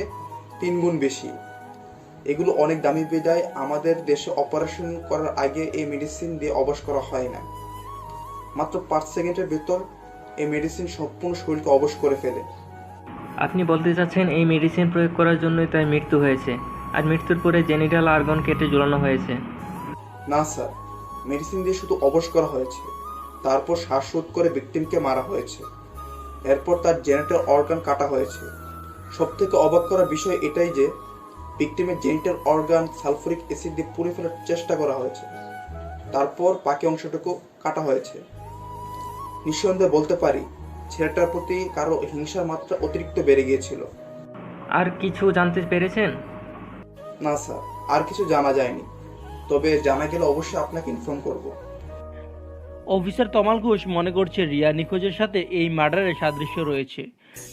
3 গুণ বেশি। এগুলো অনেক দামি বিদায় আমাদের দেশে অপারেশন করার আগে এই মেডিসিন দিয়ে অবশ করা হয় না। মাত্র 5 সেকেন্ডের ভেতর এই মেডিসিন সম্পূর্ণ শরীরকে অবশ করে ফেলে। আপনি বলতে চাচ্ছেন এই মেডিসিন প্রয়োগ করার জন্যই তার মৃত্যু হয়েছে, আর মৃত্যুর পরে জেনিটাল অর্গান কেটে ঝুলানো হয়েছে? না স্যার, মেডিসিন দিয়ে শুধু অবশ করা হয়েছে, তারপর শ্বাসরোধ করে ভিকটিমকে মারা হয়েছে। এরপর তার জেনিটাল অর্গান কাটা হয়েছে। সবথেকে অবাক করার বিষয় এটাই যে ভিকটিমের জেনিটাল অর্গান সালফুরিক অ্যাসিড দিয়ে পুড়ে ফেলার চেষ্টা করা হয়েছে, তারপর বাকি অংশটুকু কাটা হয়েছে। নিঃসন্দেহে বলতে পারি ছেলেটার প্রতি কারো হিংসার মাত্রা অতিরিক্ত বেড়ে গিয়েছিল। আর কিছু জানতে পেরেছেন? না স্যার, আর কিছু জানা যায়নি, তবে জানা গেলে অবশ্যই আপনাকে ইনফর্ম করব। অফিসার তমাল ঘোষ মনে করছে রিয়া নিখোঁজের সাথে এই মার্ডারের সাদৃশ্য রয়েছে,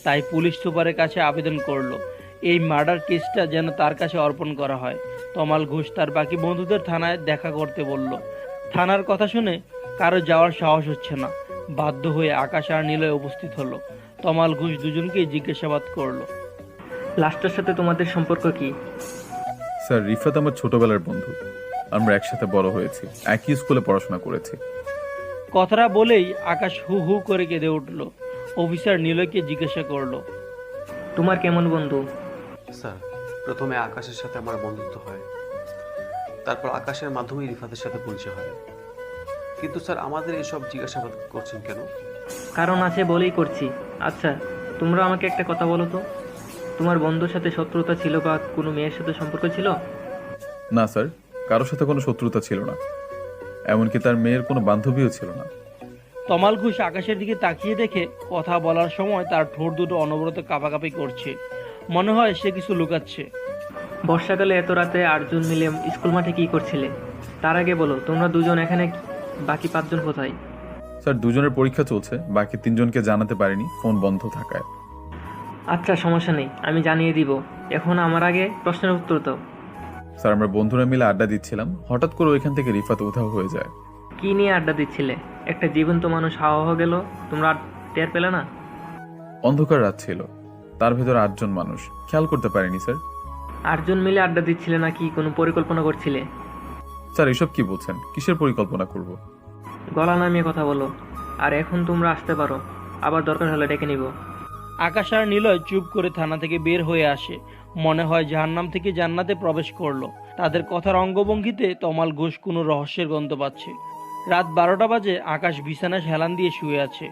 তাই পুলিশ সুপারের কাছে আবেদন করলো এই মার্ডার কেসটা যেন তার কাছে অর্পণ করা হয়। তমাল ঘোষ তার বাকি বন্ধুদের থানায় দেখা করতে বলল। থানার কথা শুনে কারো যাওয়ার সাহস হচ্ছে না। বাধ্য হয়ে আকাশ আর নিলয় উপস্থিত হলো। তমাল ঘোষ দুজনকেই জিজ্ঞাসাবাদ করলো। লাশটার সাথে তোমাদের সম্পর্ক কি? স্যার, রিফাত আমার ছোটবেলার বন্ধু। আমরা একসাথে বড় হয়েছি, একই স্কুলে পড়াশোনা করেছি। কথাটা বলেই আকাশ হু হু করে কেঁদে উঠল। অফিসার নিলয়কে জিজ্ঞাসা করলো, তোমার কেমন বন্ধু? স্যার, প্রথমে আকাশের সাথে আমার বন্ধুত্ব হয়, তারপর আকাশের মাধ্যমেই রিফাতের সাথে পরিচয় হয়। কিন্তু স্যার, আমাদের এসব জিজ্ঞাসাবাদ করছেন কেন? কারণ আছে বলেই করছি। আচ্ছা, তোমরা আমাকে একটা কথা বলো তো, তোমার বন্ধুর সাথে শত্রুতা ছিল বা কোনো মেয়ের সাথে সম্পর্ক ছিল? না স্যার, কারোর সাথে কোনো শত্রুতা ছিল না, এমনকি তার মেয়ের কোনো বান্ধবীও ছিল না। তমাল ঘোষ আকাশের দিকে তাকিয়ে দেখে কথা বলার সময় তার ঠোঁট দুটো অনবরত কাঁপাকাঁপি করছে, মনে হয় সে কিছু লুকাচ্ছে। বর্ষাকালে এত রাতে 8 জন মিলে স্কুল মাঠে কি করছিলে? তার আগে বলো, তোমরা দুজন এখানে, বাকি 5 জন কোথায়? স্যার, দুজনের পরীক্ষা চলছে, বাকি 3 জনকে জানাতে পারিনি ফোন বন্ধ থাকায়। আচ্ছা, সমস্যা নেই, আমি জানিয়ে দিব। এখন আমার আগে প্রশ্নের উত্তর দাও। স্যার, আমরা বন্ধুরা মিলে আড্ডা দিচ্ছিলাম, হঠাৎ করে ওইখান থেকে রিফাত উধাও হয়ে যায়। কি নিয়ে আড্ডা দিচ্ছিলে? একটা জীবন্ত মানুষ হাওয়া হয়ে গেল, তোমরা টের পেলে না? অন্ধকার রাত ছিল, তার ভেতরে 8 জন মানুষ, খেয়াল করতে পারিনি স্যার। 8 জন মিলে আড্ডা দিচ্ছিলে নাকি কোনো পরিকল্পনা করছিলে? স্যার, এসব কি বলছেন? কিসের পরিকল্পনা করব? গলা নামিয়ে কথা বলো। আর এখন তোমরা আসতে পারো, আবার দরকার হলে ডেকে নিব। আকাশ আর নিলয় চুপ করে থানা থেকে বের হয়ে আসে। মনে হয় জাহান্নাম থেকে জান্নাতে প্রবেশ করলো। তাদের কথার অঙ্গভঙ্গিতে তমাল ঘোষ কোনো রহস্যের গন্ধ পাচ্ছে। রাত 12টা বাজে, আকাশ বিছানায় হেলান দিয়ে শুয়ে আছে।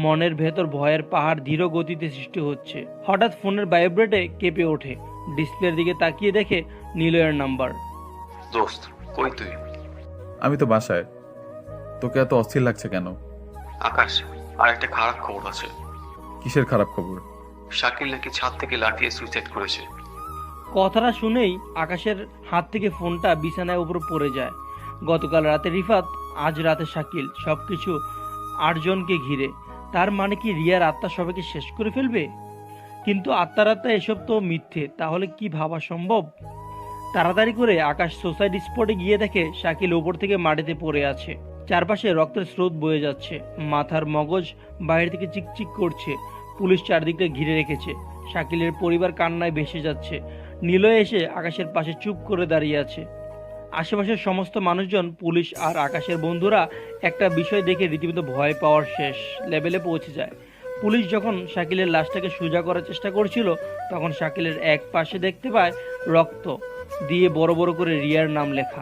মনের ভেতর ভয়ের পাহাড় ধীর গতিতে সৃষ্টি হচ্ছে। হঠাৎ ফোনের ভাইব্রেটে কেঁপে ওঠে। ডিসপ্লের দিকে তাকিয়ে দেখে নিলয়ের নাম্বার। দোস্ত, কই তুই? আমি তো বাসায়। তোকে এত অস্থির লাগছে কেন? আকাশ, আর একটা খারাপ খবর আছে। কিসের খারাপ খবর? শাকিল নাকি ছাদ থেকে লাফিয়ে সুইসাইড করেছে। কথাটা শুনেই আকাশের হাত থেকে ফোনটা বিছানায় উপর পড়ে যায়। গতকাল রাতে রিফাত, আজ রাতে শাকিল, সবকিছু 8 জনকে ঘিরে। তার মানে কি রিয়ার আত্মা সবাইকে শেষ করে ফেলবে? কিন্তু আত্মা এসব তো মিথ্যে, তাহলে কি ভাবা সম্ভব? তাড়াতাড়ি করে আকাশ সোসাইটি স্পটে গিয়ে দেখে শাকিল উপর থেকে মাটিতে পড়ে আছে। চারপাশে রক্তের স্রোত বয়ে যাচ্ছে। মাথার মগজ বাইরে থেকে চিকচিক করছে। পুলিশ চারদিকটা ঘিরে রেখেছে। শাকিলের পরিবার কান্নায় ভেসে যাচ্ছে। নিলয় এসে আকাশের পাশে চুপ করে দাঁড়িয়ে আছে। আশেপাশের সমস্ত মানুষজন, পুলিশ আর আকাশের বন্ধুরা একটা বিষয় দেখে রীতিমতো ভয় পাওয়ার শেষ লেভেলে পৌঁছে যায়। পুলিশ যখন শাকিলের লাশটাকে সোজা করার চেষ্টা করছিল, তখন শাকিলের এক পাশে দেখতে পায় রক্ত দিয়ে বড় বড় করে রিয়ার নাম লেখা।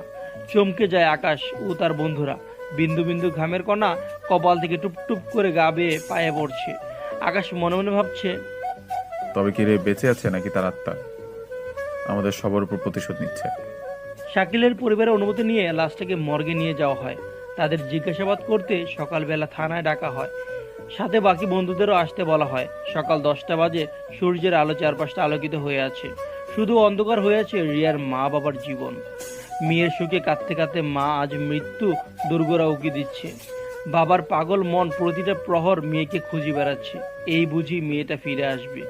চমকে যায় আকাশ ও তার বন্ধুরা। বিন্দু বিন্দু ঘামের কণা কপাল থেকে টুপটুপ করে গা বেয়ে পায়ে পড়ছে। আকাশ মনে মনে ভাবছে, তবে কি রে বেঁচে আছে নাকি তার আত্মা আমাদের সবার উপর প্রতিশোধ নিচ্ছে? শাকিলের পরিবারের অনুমতি নিয়ে লাশটাকে মর্গে নিয়ে যাওয়া হয়। তাদের জিজ্ঞাসাবাদ করতে সকালবেলা থানায় ডাকা হয়। সাথে বাকি বন্ধুদেরও আসতে বলা হয়। সকাল 10টা বাজে, সূর্যের আলো চারপাশটা আলোকিত হয়ে আছে। শুধু অন্ধকার হয়ে আছে রিয়ার মা বাবার জীবন। মেয়ের সুখে কাঁদতে কাঁদতে মা আজ মৃত্যু দুর্গরা উকি দিচ্ছে। বাবার পাগল মন প্রতিটা প্রহর মেয়েকে খুঁজে বেড়াচ্ছে। এই বুঝি মেয়েটা ফিরে আসবে,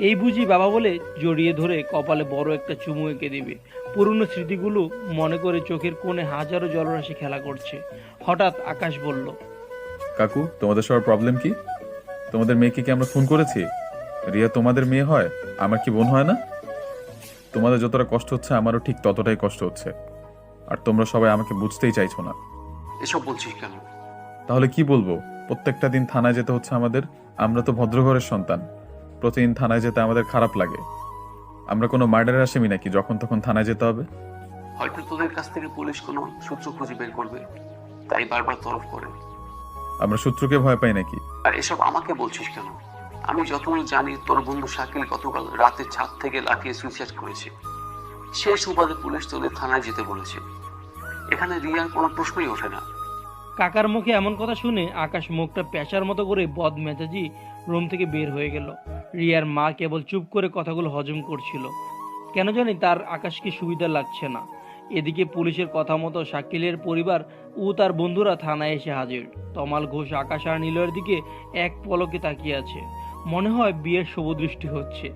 এই বুঝি বাবা বলে জড়িয়ে ধরে কপালে বড় একটা চুমু এঁকে দেবে। পুরনো স্মৃতিগুলো মনে করে চোখের কোণে হাজারো জলরাশি খেলা করছে। হঠাৎ আকাশ বলল, কাকু, তোমাদের সবার প্রবলেম কি? তোমাদের মেয়েকে কি আমরা খুন করেছি? রিয়া তোমাদের মেয়ে হয়, আমার কি বোন হয় না? তোমাদের যতটা কষ্ট হচ্ছে আমারও ঠিক ততটাই কষ্ট হচ্ছে, আর তোমরা সবাই আমাকে বুঝতেই চাইছো না। এসব বলছিস কেন? তাহলে কি বলবো? প্রত্যেকটা দিন থানায় যেতে হচ্ছে আমাদের। আমরা তো ভদ্রঘরের সন্তান, প্রতিদিন থানায় যেতে আমাদের খারাপ লাগে। আমরা কোনো মার্ডারের আসামি নাকি যখন তখন থানায় যেতে হবে? হয়তো তোদের কাছ থেকে পুলিশ কোনো সূত্র খুঁজে বের করবে, তাই বারবার তরফ করে। আমরা শত্রুকে ভয় পাই নাকি? আর এসব আমাকে বলছিস কেন? আমি যতদূর জানি তোর বন্ধু শাকিল গতকাল রাতে ছাদ থেকে লাফিয়ে সুইসাইড করেছে। সেই সুবাদে পুলিশ তোদের থানায় যেতে বলেছে। এখানে রিয়ার কোনো প্রশ্নই ওঠে না। কাকার মুখে এমন কথা শুনে আকাশ মুখটা পেঁচার মতো করে বদমেজাজি রুম থেকে বের হয়ে গেল। রিয়ার মা কেবল চুপ করে কথাগুলো হজম করছিল। কেন জানি তার আকাশকে সুবিধা লাগছে না। এদিকে পুলিশের কথা মতো শাকিলের পরিবার ও তার বন্ধুরা থানায় এসে হাজির। তমাল ঘোষ আকাশ আর নিলয়ের দিকে এক পলকে তাকিয়ে আছে। মনে হয় বিয়ের শুভদৃষ্টি হচ্ছে।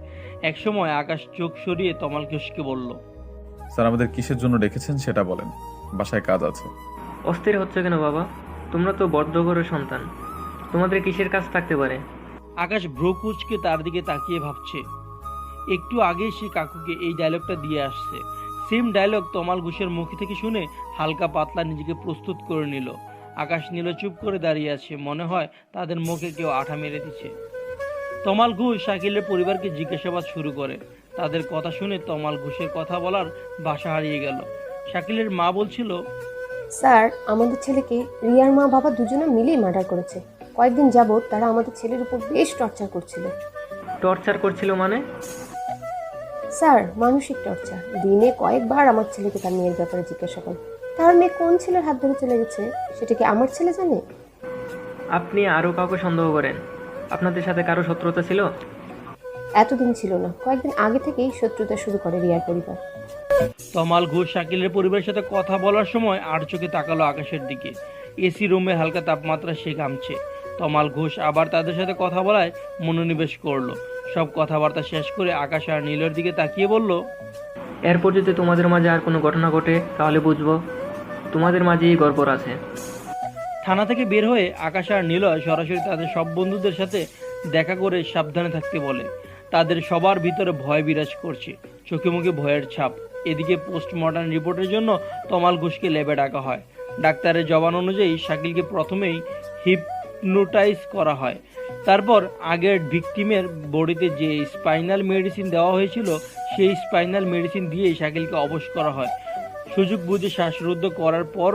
একসময় আকাশ চোখ সরিয়ে তমাল ঘোষকে বলল, স্যার, আমাদের কিসের জন্য ডেকেছেন সেটা বলেন, বাসায় কাজ আছে। অস্থির হচ্ছে কেন বাবা? তোমরা তো বদ্ধঘরের সন্তান, তোমাদের কিসের কাজ থাকতে পারে? আকাশ ভ্রু কুঁচকে তার দিকে তাকিয়ে ভাবছে। একটু আগে সে কাকুকে এই ডায়লগটা দিয়ে আসছে। সেম ডায়লগ তমাল ঘোষের মুখ থেকে শুনে হালকা পাতলা নিজেকে প্রস্তুত করে নিল। আকাশ নীল চুপ করে দাঁড়িয়ে আছে। মনে হয় তাদের মুখে কেউ আঠা মেরে দিচ্ছে। তমাল ঘোষ শাকিলের পরিবারকে জিজ্ঞাসাবাদ শুরু করে। তাদের কথা শুনে তমাল ঘোষের কথা বলার ভাষা হারিয়ে গেল। শাকিলের মা বলছিল, স্যার, আমাদের ছেলেকে রিয়ার মা বাবা দুজনে মিলেই মার্ডার করেছে। কয়েকদিন যাবৎ তারা আমাদের ছেলের উপর বেশ টর্চার করছিল। টর্চার করছিল মানে? স্যার, মানসিক টর্চার। দিনে কয়েকবার আমার ছেলেকে তার মেয়ের ব্যাপারে জিজ্ঞাসা করে। তার মেয়ে কোন ছেলের হাত ধরে চলে গেছে সেটা কি আমার ছেলে জানে? আপনি আরও কাউকে সন্দেহ করেন? আপনাদের সাথে কারো শত্রুতা ছিল? এতদিন ছিল না, কয়েকদিন আগে থেকেই শত্রুতা শুরু করে রিয়ার পরিবার। তমাল ঘোষ শাকিলের পরিবারের সাথে কথা বলার সময় আর চোখে তাকালো আকাশের দিকে। এসি রুমে হালকা তাপমাত্রা সে ঘামছে। তমাল ঘোষ আবার তাদের সাথে কথা বলায় মনোনিবেশ করলো। সব কথাবার্তা শেষ করে আকাশ আর নীলের দিকে তাকিয়ে বলল, এরপর যদি তোমাদের মাঝে আর কোনো ঘটনা ঘটে তাহলে বুঝবো তোমাদের মাঝেই গড়বড় আছে। থানা থেকে বের হয়ে আকাশ আর নিলয় সরাসরি তাদের সব বন্ধুদের সাথে দেখা করে সাবধানে থাকতে বলে। তাদের সবার ভিতরে ভয় বিরাজ করছে, চোখে মুখে ভয়ের ছাপ। এদিকে পোস্টমর্টম রিপোর্টের জন্য তমাল ঘোষকে ল্যাবে ডাকা হয়। ডাক্তারের জবান অনুযায়ী শাকিলকে প্রথমেই হিপনোটাইজ করা হয়। তারপর আগের ভিকটিমের বডিতে যে স্পাইনাল মেডিসিন দেওয়া হয়েছিল সেই স্পাইনাল মেডিসিন দিয়েই শাকিলকে অবশ করা হয়। সুযোগ বুঝে শ্বাসরুদ্ধ করার পর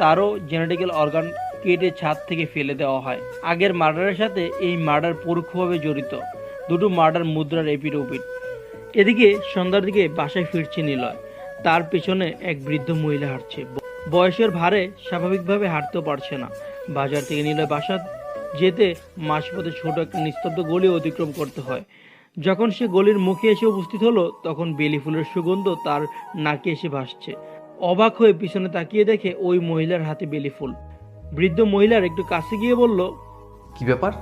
তারও জেনেটিক্যাল অর্গান কেটে ছাদ থেকে ফেলে দেওয়া হয়। আগের মার্ডারের সাথে এই মার্ডার পরোক্ষভাবে জড়িত, দুটো মার্ডার মুদ্রার এপিট ওপিট। এদিকে সন্ধ্যার দিকে বাসায় ফিরছে নিলয়। তার পেছনে এক বৃদ্ধ মহিলা হাঁটছে। বয়সের ভারে স্বাভাবিকভাবে হাঁটতেও পারছে না। বাজার থেকে নিলয় বাসা যেতে মাঝপথে ছোট একটা নিস্তব্ধ গলি অতিক্রম করতে হয়। যখন সে গলির মুখে এসে উপস্থিত হলো, তখন বেলি ফুলের সুগন্ধ তার নাকে এসে ভাসছে। অবাক হয়ে পিছনে তাকিয়ে দেখে ওই মহিলার হাতে বেলি ফুল। বৃদ্ধ মহিলার একটু কাছে গিয়ে বলল, কি ব্যাপার?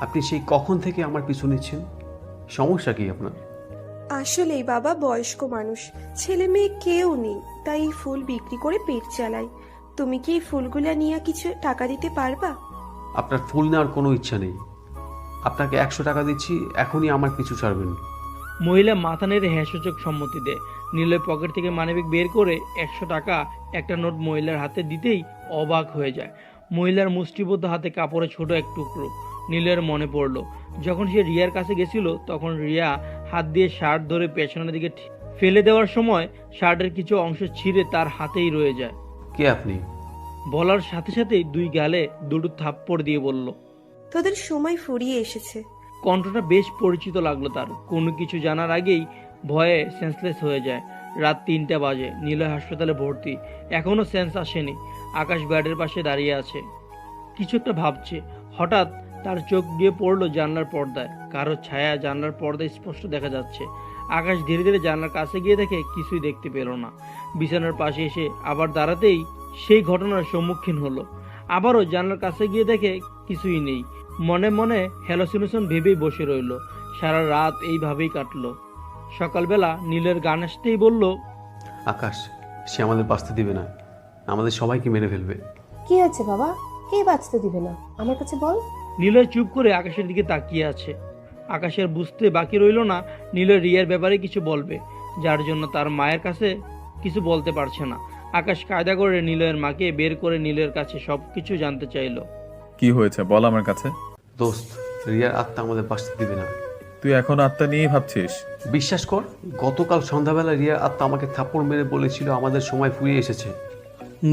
আপনি সেই কখন থেকে আমার পিছু নিচ্ছেন? সমস্যা কি আপনার? আসলেই বাবা, বয়স্ক মানুষ, ছেলে মেয়ে কেউ নেই, তাই এই ফুল বিক্রি করে পেট চালাই। তুমি কি এই ফুলগুলা নিয়ে কিছু টাকা দিতে পারবা? আপনার ফুল নেওয়ার কোনো ইচ্ছা নেই। আপনাকে 100 টাকা দিচ্ছি, এখনই আমার পিছু ছাড়বেন। মহিলা মাথা নেড়ে হ্যাঁসূচক সম্মতি দেয়। নিলয় পকেট থেকে মানিব্যাগ বের করে 100 টাকা একটা নোট মহিলার হাতে দিতেই অবাক হয়ে যায়। মহিলার মুষ্টিবদ্ধ হাতে কাপড়ে ছোট এক টুকরো। নীলের মনে পড়ল, যখন সে রিয়ার কাছে গেছিল, তখন রিয়া হাত দিয়ে শার্ট ধরে পেছনের দিকে ফেলে দেওয়ার সময় শার্টের কিছু অংশ ছিঁড়ে তার হাতেই রয়ে যায়। কে আপনি? বলার সাথে সাথেই দুই গালে দুটো থাপ্পড় দিয়ে বলল। তোদের সময় ফুরিয়ে এসেছে। কণ্ঠটা বেশ পরিচিত লাগলো তার। কোনো কিছু জানার আগেই ভয়ে সেন্সলেস হয়ে যায়। রাত 3টা বাজে। নিলয় হাসপাতালে ভর্তি, এখনো সেন্স আসেনি। আকাশ ব্যাডের পাশে দাঁড়িয়ে আছে, কিছু একটা ভাবছে। হঠাৎ তার চোখ গিয়ে পড়লো জানলার পর্দায়। কারো ছায়া জানলার পর্দায় স্পষ্ট দেখা যাচ্ছে। আকাশ ধীরে ধীরে জানলার কাছে গিয়ে দেখে কিছুই দেখতে পেল না। বিছানার পাশে এসে আবার দাঁড়াতেই সেই ঘটনার সম্মুখীন হলো। আবারও জানলার কাছে গিয়ে দেখে কিছুই নেই। মনে মনে হ্যালোসিনেশন ভেবেই বসে রইল। সারা রাত এইভাবেই কাটলো। সকালবেলা নীলের গান আসতেই বলল, আকাশ, সে আমাদের বাঁচতে দিবে না, আমাদের সবাইকে মেরে ফেলবে। কি আছে বাবা, কে বাঁচতে দিবে না? আমার কাছে বল। নীলয় চুপ করে আকাশের দিকে তাকিয়ে আছে। আকাশের বুঝতে বাকি রইল না নীলয় রিয়ার ব্যাপারে কিছু বলবে, যার জন্য তার মায়ের কাছে কিছু বলতে পারছে না। আকাশ কায়দা করে নীলয়ের মাকে বের করে নীলের কাছে সবকিছু জানতে চাইলো। কি হয়েছে বল আমার কাছে। দোস্ত, রিয়ার আত্মা আমাদের বাঁচতে দিবে না। তুই এখন আত্মা নিয়েই ভাবছিস? বিশ্বাস কর, গতকাল সন্ধ্যাবেলা রিয়ার আত্মা আমাকে থাপ্পড় মেরে বলেছিল আমাদের সময় ফুরিয়ে এসেছে।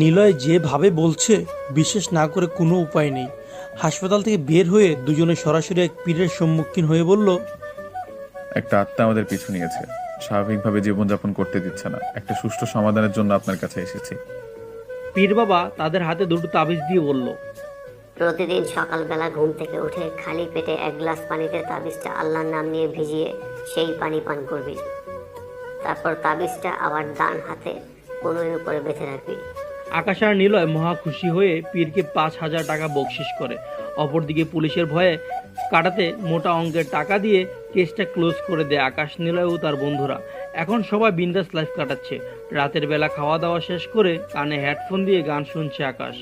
নিলয় যেভাবে বলছে, বিশ্বাস না করে কোনো উপায় নেই। হাসপাতাল থেকে বের হয়ে দুজনে সরাসরি এক পীরের সম্মুখীন হয়ে বলল, একটা আত্মা আমাদের পিছু নিয়েছে, স্বাভাবিকভাবে জীবনযাপন করতে দিচ্ছে না। একটা সুষ্ঠু সমাধানের জন্য আপনার কাছে এসেছি। পীর বাবা তাদের হাতে দুটো তাবিজ দিয়ে বলল, প্রতিদিন সকালবেলা ঘুম থেকে উঠে খালি পেটে 1 গ্লাস পানিতে তাবিজটা আল্লাহর নাম নিয়ে ভিজিয়ে সেই পানি পান করবি। তারপর তাবিজটা আবার ডান হাতে কনুইয়ের উপরে বেঁধে রাখবি। আকাশ আর নিলয় মহা খুশি হয়ে পীরকে 5,000 টাকা বকশিস করে। অপরদিকে পুলিশের ভয়ে কাটাতে মোটা অঙ্কের টাকা দিয়ে কেসটা ক্লোজ করে দেয় আকাশ, নিলয় ও তার বন্ধুরা। এখন সবাই বিন্দাস লাইফ কাটাচ্ছে। রাতের বেলা খাওয়া দাওয়া শেষ করে কানে হেডফোন দিয়ে গান শুনছে আকাশ।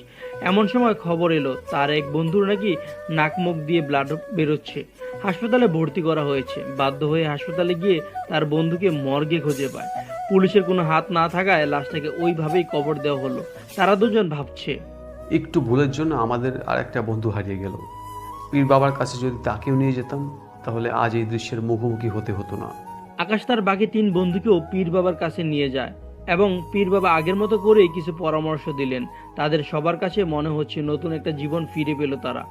এমন সময় খবর এলো তার এক বন্ধুর নাকি নাক মুখ দিয়ে ব্লাড বেরোচ্ছে। হাসপাতালে ভর্তি করা হয়েছে। বাধ্য হয়ে হাসপাতালে গিয়ে তার বন্ধুকে মর্গে খুঁজে পায়। পুলিশের কোনো হাত না থাকায় লাশটাকে ওইভাবেই কবর দেওয়া হলো। তারা দুজন ভাবছে, একটু ভুলের জন্য আমাদের আর একটা বন্ধু হারিয়ে গেল। পীর বাবার কাছে যদি তাকেও নিয়ে যেতাম, তাহলে আজ এই দৃশ্যের মুখোমুখি হতে হতো না। আকাশ তার বাকি 3 বন্ধুকেও পীর বাবার কাছে নিয়ে যায় এবং পীর বাবা আগের মতো করেই কিছু পরামর্শ দিলেন। তাদের সবার কাছে মনে হচ্ছে নতুন একটা জীবন ফিরে পেল তারা।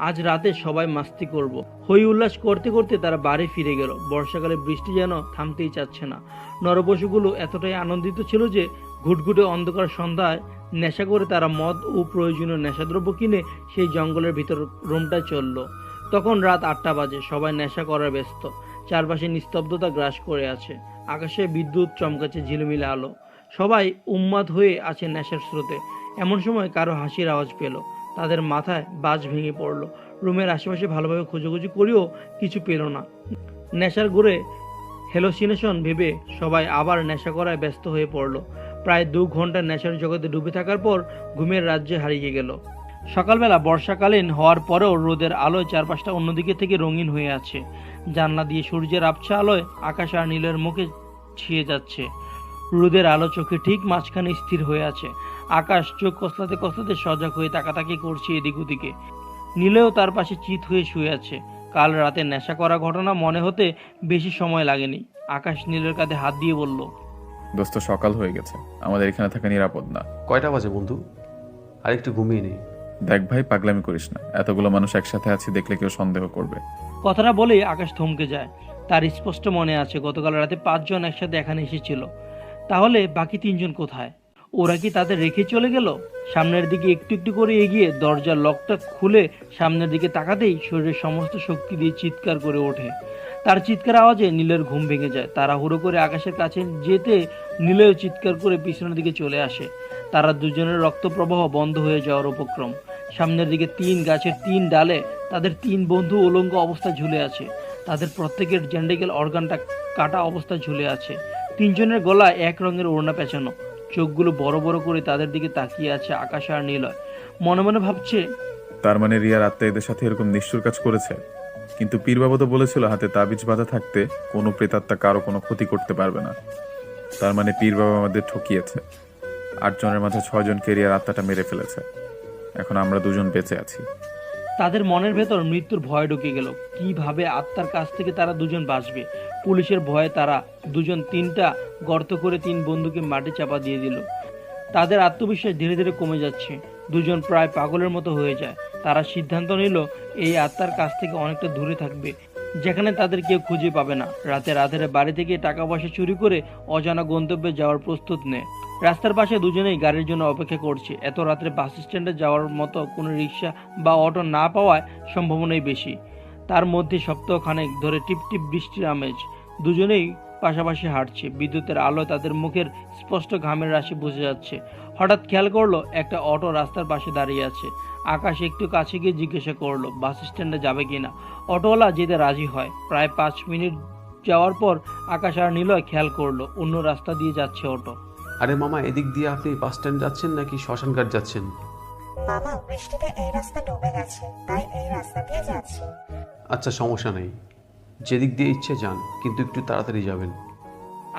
আজ রাতে সবাই মাস্তি করব। হই উল্লাস করতে করতে তারা বাড়ি ফিরে গেল। বর্ষাকালে বৃষ্টি যেন থামতেই চাচ্ছে না। নরপশুগুলো এতটাই আনন্দিত ছিল যে ঘুটঘুটে অন্ধকার সন্ধ্যায় নেশা করে তারা মদ ও প্রয়োজনীয় নেশাদ্রব্য কিনে সেই জঙ্গলের ভিতর রুমটায় চলল। তখন রাত 8টা বাজে। সবাই নেশা করার ব্যস্ত। চারপাশে নিস্তব্ধতা গ্রাস করে আছে। আকাশে বিদ্যুৎ চমকাচ্ছে ঝিলমিলে আলো। সবাই উন্মাদ হয়ে আছে নেশার স্রোতে। এমন সময় কারো হাসির আওয়াজ পেল। তাদের মাথায় বাজ ভেঙে পড়ল। রুমের আশেপাশে ভালোভাবে খোঁজাখুঁজি করেও কিছু পেল না। নেশার ঘুরে হ্যালোসিনেশন ভেবে সবাই আবার নেশা করায় ব্যস্ত হয়ে পড়ল। প্রায় 2 ঘন্টা নেশার জগতে ডুবে থাকার পর ঘুমের রাজ্যে হারিয়ে গেল। সকালবেলা বর্ষাকালীন হওয়ার পরেও রোদের আলোয় চারপাশটা অন্যদিকে থেকে রঙিন হয়ে আছে। জানলা দিয়ে সূর্যের আবছা আলোয় আকাশ আর নীলের মুখে ছিয়ে যাচ্ছে। রোদের আলো চোখে ঠিক মাঝখানে স্থির হয়ে আছে। আকাশ চোখ কসলাতে কসলাতে সজাগ হয়ে তাকাতাকি করছে এদিক ওদিকে। নীলেও তার পাশে চিত হয়ে শুয়ে আছে। কাল রাতে নেশা করা ঘটনা মনে হতে বেশি সময় লাগেনি। আকাশ নীলের কাঁধে হাত দিয়ে বলল, দোস্ত সকাল হয়ে গেছে, আমাদের এখানে থাকা নিরাপদ না। কয়টা বাজে বন্ধু? আর একটু ঘুমিয়ে নেই। দেখ ভাই, পাগলামি করিস না, এতগুলো মানুষ একসাথে আছি দেখলে কেউ সন্দেহ করবে। কথাটা বলেই আকাশ থমকে যায়। তার স্পষ্ট মনে আছে গতকাল রাতে 5 জন একসাথে এখানে এসেছিল। তাহলে বাকি 3 জন কোথায়? ওরা কি তাদের রেখে চলে গেল? সামনের দিকে একটু একটু করে এগিয়ে দরজার লকটা খুলে সামনের দিকে তাকাতেই শরীরের সমস্ত শক্তি দিয়ে চিৎকার করে ওঠে। তার চিৎকার আওয়াজে নীলের ঘুম ভেঙে যায়। তাড়াহুড়ো করে আকাশের কাছে যেতে নীলেও চিৎকার করে পিছনের দিকে চলে আসে। তারা দুজনের রক্ত প্রবাহ বন্ধ হয়ে যাওয়ার উপক্রম। সামনের দিকে 3 গাছের 3 ডালে তাদের 3 বন্ধু উলঙ্গ অবস্থায় ঝুলে আছে। তাদের প্রত্যেকের জেন্ডিক্যাল অর্গানটা কাটা অবস্থায় ঝুলে আছে। 3 জনের গলায় এক রঙের ওড়না পেঁচানো। চোখগুলো বড় বড় করে তাদের দিকে তাকিয়ে আছে আকাশ আর নীলয়। মনে মনে ভাবছে, তার মানে রিয়ার আত্মা এদের সাথে এরকম নিষ্ঠুর কাজ করেছে। কিন্তু পীর বাবা তো বলেছিল হাতে তাবিজ বাঁধা থাকতে কোনো প্রেতাত্মা কারো কোনো ক্ষতি করতে পারবে না। তার মানে পীর বাবা আমাদের ঠকিয়েছে। 8 জনের মাঝে 6 জনকে রিয়ার আত্মাটা মেরে ফেলেছে। এখন আমরা 2 জন বেঁচে আছি। তাদের মনের ভেতর মৃত্যুর ভয় ঢুকে গেল। কিভাবে আত্মার কাছ থেকে তারা 2 জন বাঁচবে? পুলিশের ভয়ে তারা 2 জন 3টা গর্ত করে 3 বন্ধুকে মাটি চাপা দিয়ে দিল। তাদের আত্মবিশ্বাস ধীরে ধীরে কমে যাচ্ছে। 2 জন প্রায় পাগলের মতো হয়ে যায়। তারা সিদ্ধান্ত নিল এই আত্মার কাছ থেকে অনেকটা দূরে থাকবে, যেখানে তাদের কেউ খুঁজে পাবে না। রাতের আধারে বাড়ি থেকে টাকা পয়সা চুরি করে অজানা গন্তব্যে যাওয়ার প্রস্তুত নেয়। রাস্তার পাশে দুজনেই গাড়ির জন্য অপেক্ষা করছে। এত রাত্রে বাস স্ট্যান্ডে যাওয়ার মতো কোনো রিক্সা বা অটো না পাওয়ায় সম্ভাবনাই বেশি। তার মধ্যে সপ্তাহখানেক ধরে টিপ টিপ বৃষ্টির আমেজ। দুজনেই পাশাপাশি হাঁটছে। বিদ্যুতের আলোয় তাদের মুখের স্পষ্ট ঘামের রাশি বোঝা যাচ্ছে। হঠাৎ খেয়াল করলো একটা অটো রাস্তার পাশে দাঁড়িয়ে আছে। আকাশ একটু কাছে গিয়ে জিজ্ঞাসা করলো বাস স্ট্যান্ডে যাবে কিনা। অটোওয়ালা যেতে রাজি হয়। প্রায় 5 মিনিট যাওয়ার পর আকাশ আর নীলয় খেয়াল করলো অন্য রাস্তা দিয়ে যাচ্ছে অটো। আরে মামা, এদিক দিয়ে আপনি বাস স্ট্যান্ড যাচ্ছেন নাকি শ্মশান ঘাট যাচ্ছেন? বাবা, বৃষ্টিতে এই রাস্তা ডুবে গেছে, তাই এই রাস্তা দিয়ে যাচ্ছি। আচ্ছা, সমস্যা নেই, যেদিক দিয়ে ইচ্ছে যান, কিন্তু একটু তাড়াতাড়ি যাবেন।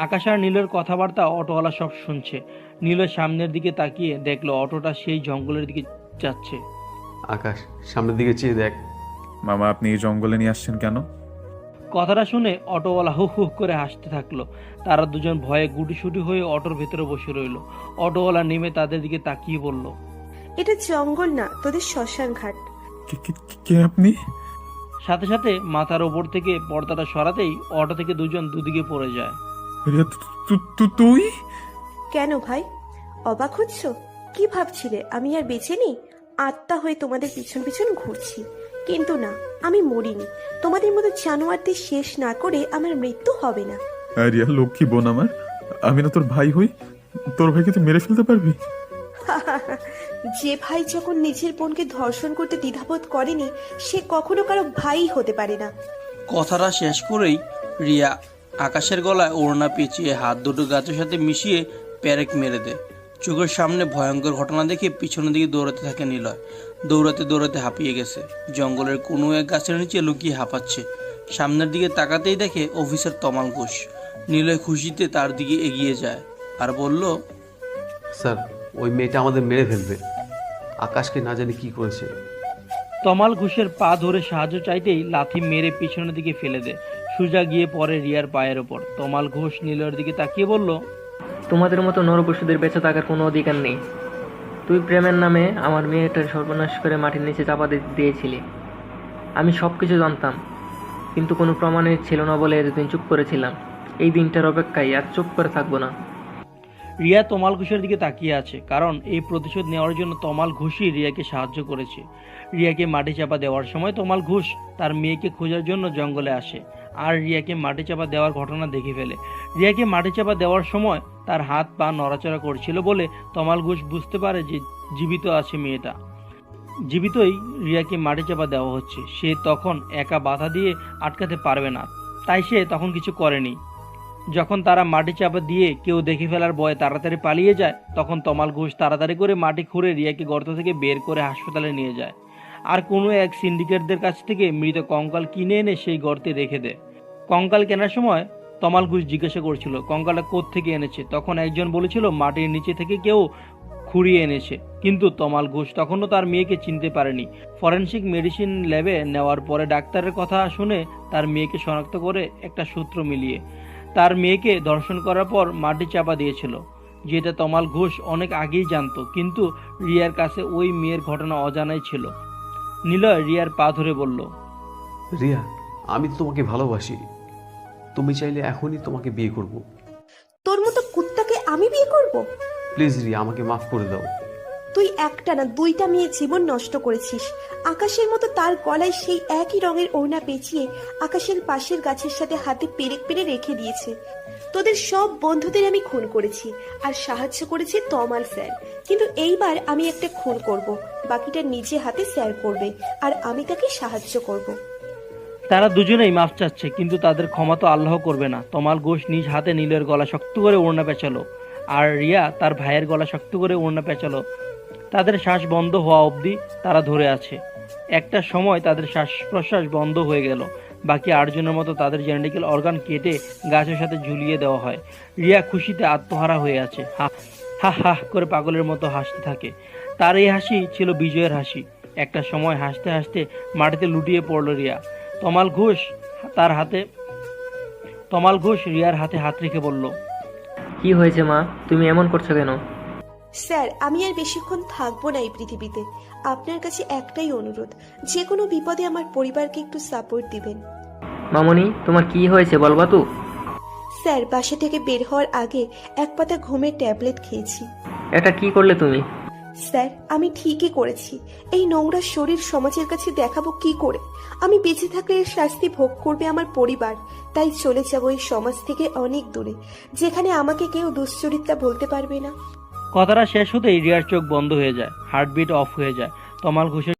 আকাশ আর নীলের কথাবার্তা অটোওয়ালা সব শুনছে। নীলয় সামনের দিকে তাকিয়ে দেখলো অটোটা সেই জঙ্গলের দিকে যাচ্ছে। আকাশ, সামনের দিকে চেয়ে দেখ। মামা, আপনি এই জঙ্গলে নিয়ে আসছেন কেন? কথাটা শুনে অটোওয়ালা হু হু করে হাসতে থাকলো। তারা 2 জন ভয়ে গুটিসুটি হয়ে অটোর ভেতরে বসে রইল। অটোওয়ালা নেমে তাদের দিকে তাকিয়ে বলল, এটা জঙ্গল না, তোদের শ্মশান ঘাট। কে আপনি? সাথে সাথে মাথার ওপর থেকে পর্দাটা সরাতেই অটো থেকে 2 জন দুদিকে পড়ে যায়। তুই? কেন ভাই, অবাক হচ্ছ? কি ভাবছিলে আমি আর বেঁচে নেই? আত্মা হয়ে তোমাদের পিছন পিছন ঘুরছি, কিন্তু না, আমি মরিনি। তোমাদের মতো জানোয়ারদের শেষ না করে আমার মৃত্যু হবে না। আরিয়া, লক্ষ্মী বোন আমার, আমি না তোর ভাই হই? তোর ভাইকে তুই মেরে ফেলতে পারবি? যে ভাই যখন নিজের বোনকে ধর্ষণ করতে দ্বিধাবোধ করেনি, সে কখনো কারো ভাই হতে পারে না। কথাটা শেষ করেই রিয়া আকাশের গলায় ওড়না পেঁচিয়ে হাত দুটো গাছের সাথে মিশিয়ে প্যারেক মেরে দেয়। চোখের সামনে ভয়ঙ্কর ঘটনা দেখে পিছনের দিকে দৌড়াতে থাকে নিলয়। দৌড়াতে দৌড়াতে হাঁপিয়ে গেছে। জঙ্গলের কোনো এক গাছের নিচে লুকিয়ে হাঁপাচ্ছে। সামনের দিকে তাকাতেই দেখে অফিসার তমাল ঘোষ। নিলয় খুশিতে তার দিকে এগিয়ে যায় আর বলল, স্যার, ওই মেয়েটা আমাদের মেরে ফেলবে। আকাশকে না জানি কি করেছে। তমাল ঘোষের পা ধরে সাহায্য চাইতেই লাথি মেরে পিছনের দিকে ফেলে দেয়। সুজা গিয়ে পড়ে রিয়ার পায়ের ওপর। তমাল ঘোষ নীলয়ের দিকে তাকিয়ে বলল, তোমাদের মতো নরপশুদের বেঁচে থাকার কোনো অধিকার নেই। তুই প্রেমের নামে আমার মেয়েটার সর্বনাশ করে মাটির নিচে চাপা দিয়েছিলি। আমি সব কিছু জানতাম, কিন্তু কোনো প্রমাণে ছিল না বলে এতদিন চুপ করেছিলাম। এই দিনটার অপেক্ষায় আর চুপ করে থাকবো না। রিয়া তমাল ঘোষের দিকে তাকিয়ে আছে, কারণ এই প্রতিশোধ নেওয়ার জন্য তমাল ঘোষই রিয়াকে সাহায্য করেছে। রিয়াকে মাটি চাপা দেওয়ার সময় তমাল ঘোষ তার মেয়েকে খোঁজার জন্য জঙ্গলে আসে আর রিয়াকে মাটি চাপা দেওয়ার ঘটনা দেখে ফেলে। রিয়াকে মাটি চাপা দেওয়ার সময় তার হাত পা নড়াচড়া করছিল বলে তমাল ঘোষ বুঝতে পারে যে জীবিত আছে মেয়েটা। জীবিতই রিয়াকে মাটি চাপা দেওয়া হচ্ছে। সে তখন একা বাধা দিয়ে আটকাতে পারবে না, তাই সে তখন কিছু করেনি। যখন তারা মাটি চাপা দিয়ে কেউ দেখে ফেলার ভয়ে তাড়াতাড়ি পালিয়ে যায়, তখন তমাল ঘোষ তাড়াতাড়ি করে মাটি খুঁড়ে রিয়াকে গর্ত থেকে বের করে হাসপাতালে নিয়ে যায়। আর কোনো এক সিন্ডিকেটদের কাছ থেকে মৃত কঙ্কাল কিনে এনে সেই গর্তে রেখে দেয়। কঙ্কাল কেনার সময় তমাল ঘোষ জিজ্ঞাসা করছিল কঙ্কালটা কোত্থেকে এনেছে। তখন একজন বলেছিল মাটির নিচে থেকে কেউ খুঁড়িয়ে এনেছে, কিন্তু তমাল ঘোষ তখনও তার মেয়েকে চিনতে পারেনি। ফরেনসিক মেডিসিন ল্যাবে নেওয়ার পরে ডাক্তারের কথা শুনে তার মেয়েকে শনাক্ত করে একটা সূত্র মিলিয়ে তার মেয়েকে ধর্ষণ করার পর মাটি চাপা দিয়েছিল, যেটা তমাল ঘোষ অনেক আগেই জানতো, কিন্তু রিয়ার কাছে ওই মেয়ের ঘটনা অজানাই ছিল। নিলয় রিয়ার পা ধরে বলল, রিয়া, আমি তো তোমাকে ভালোবাসি। তুমি চাইলে এখনই তোমাকে বিয়ে করব। তোর মতো কুত্তাকে আমি বিয়ে করব? প্লিজ রিয়া, আমাকে মাফ করে দাও। তুই একটা না দুইটা মেয়ে জীবন নষ্ট করেছিস। আকাশের মতো তার গলায় সেই একই রঙের ওড়না পেঁচিয়ে আকাশের পাশের গাছের সাথে হাতে পেরেক পেরে রেখে দিয়েছে। তোদের সব বন্ধুদের আমি খুন করেছি, আর সাহায্য করেছে তমাল স্যার। কিন্তু এইবার আমি একটা খুন করব, বাকিটা নিজে হাতে স্যার করবে, আর আমি তাকে সাহায্য করব। তারা দুজনেই মাফ চাচ্ছে, কিন্তু তাদের ক্ষমা তো আল্লাহ করবে না। তমাল ঘোষ নিজ হাতে নীলের গলা শক্ত করে ওড়না পেঁচালো, আর রিয়া তার ভাইয়ের গলা শক্ত করে ওড়না পেঁচালো। তাদের শ্বাস বন্ধ হওয়া অবধি তারা ধরে আছে। একটা সময় তাদের শ্বাস প্রশ্বাস বন্ধ হয়ে গেল। বাকি 8 জনের মতো তাদের জেনেটিক্যাল অর্গান কেটে গাছের সাথে ঝুলিয়ে দেওয়া হয়। রিয়া খুশিতে আত্মহারা হয়ে আছে, হা হা হা করে পাগলের মতো হাসতে থাকে। তার এই হাসি ছিল বিজয়ের হাসি। একটা সময় হাসতে হাসতে মাটিতে লুটিয়ে পড়ল রিয়া। তমাল ঘোষ রিয়ার হাতে হাত রেখে বলল, কি হয়েছে মা, তুমি এমন করছো কেন? স্যার, আমি আর বেশিক্ষণ থাকবো না এই পৃথিবীতে। আপনার কাছে একটাই অনুরোধ, যে কোনো বিপদে আমার পরিবারকে একটু সাপোর্ট দিবেন। মামনি, তোমার কি হয়েছে বলবা তো? স্যার, বাসা থেকে বের হওয়ার আগে এক পাতা ঘুমের ট্যাবলেট খেয়েছি। এটা কি করলে তুমি? স্যার, আমি ঠিকই করেছি। এই নোংরা শরীর সমাজের কাছে দেখাবো কি করে? আমি বেঁচে থাকলে এর শাস্তি ভোগ করবে আমার পরিবার। তাই চলে যাবো এই সমাজ থেকে অনেক দূরে, যেখানে আমাকে কেউ দুশ্চরিত্রা বলতে পারবে না। কথাটা শেষ হতেই রিয়ার চোখ বন্ধ হয়ে যায়, হার্টবিট অফ হয়ে যায়। তমাল ঘোষের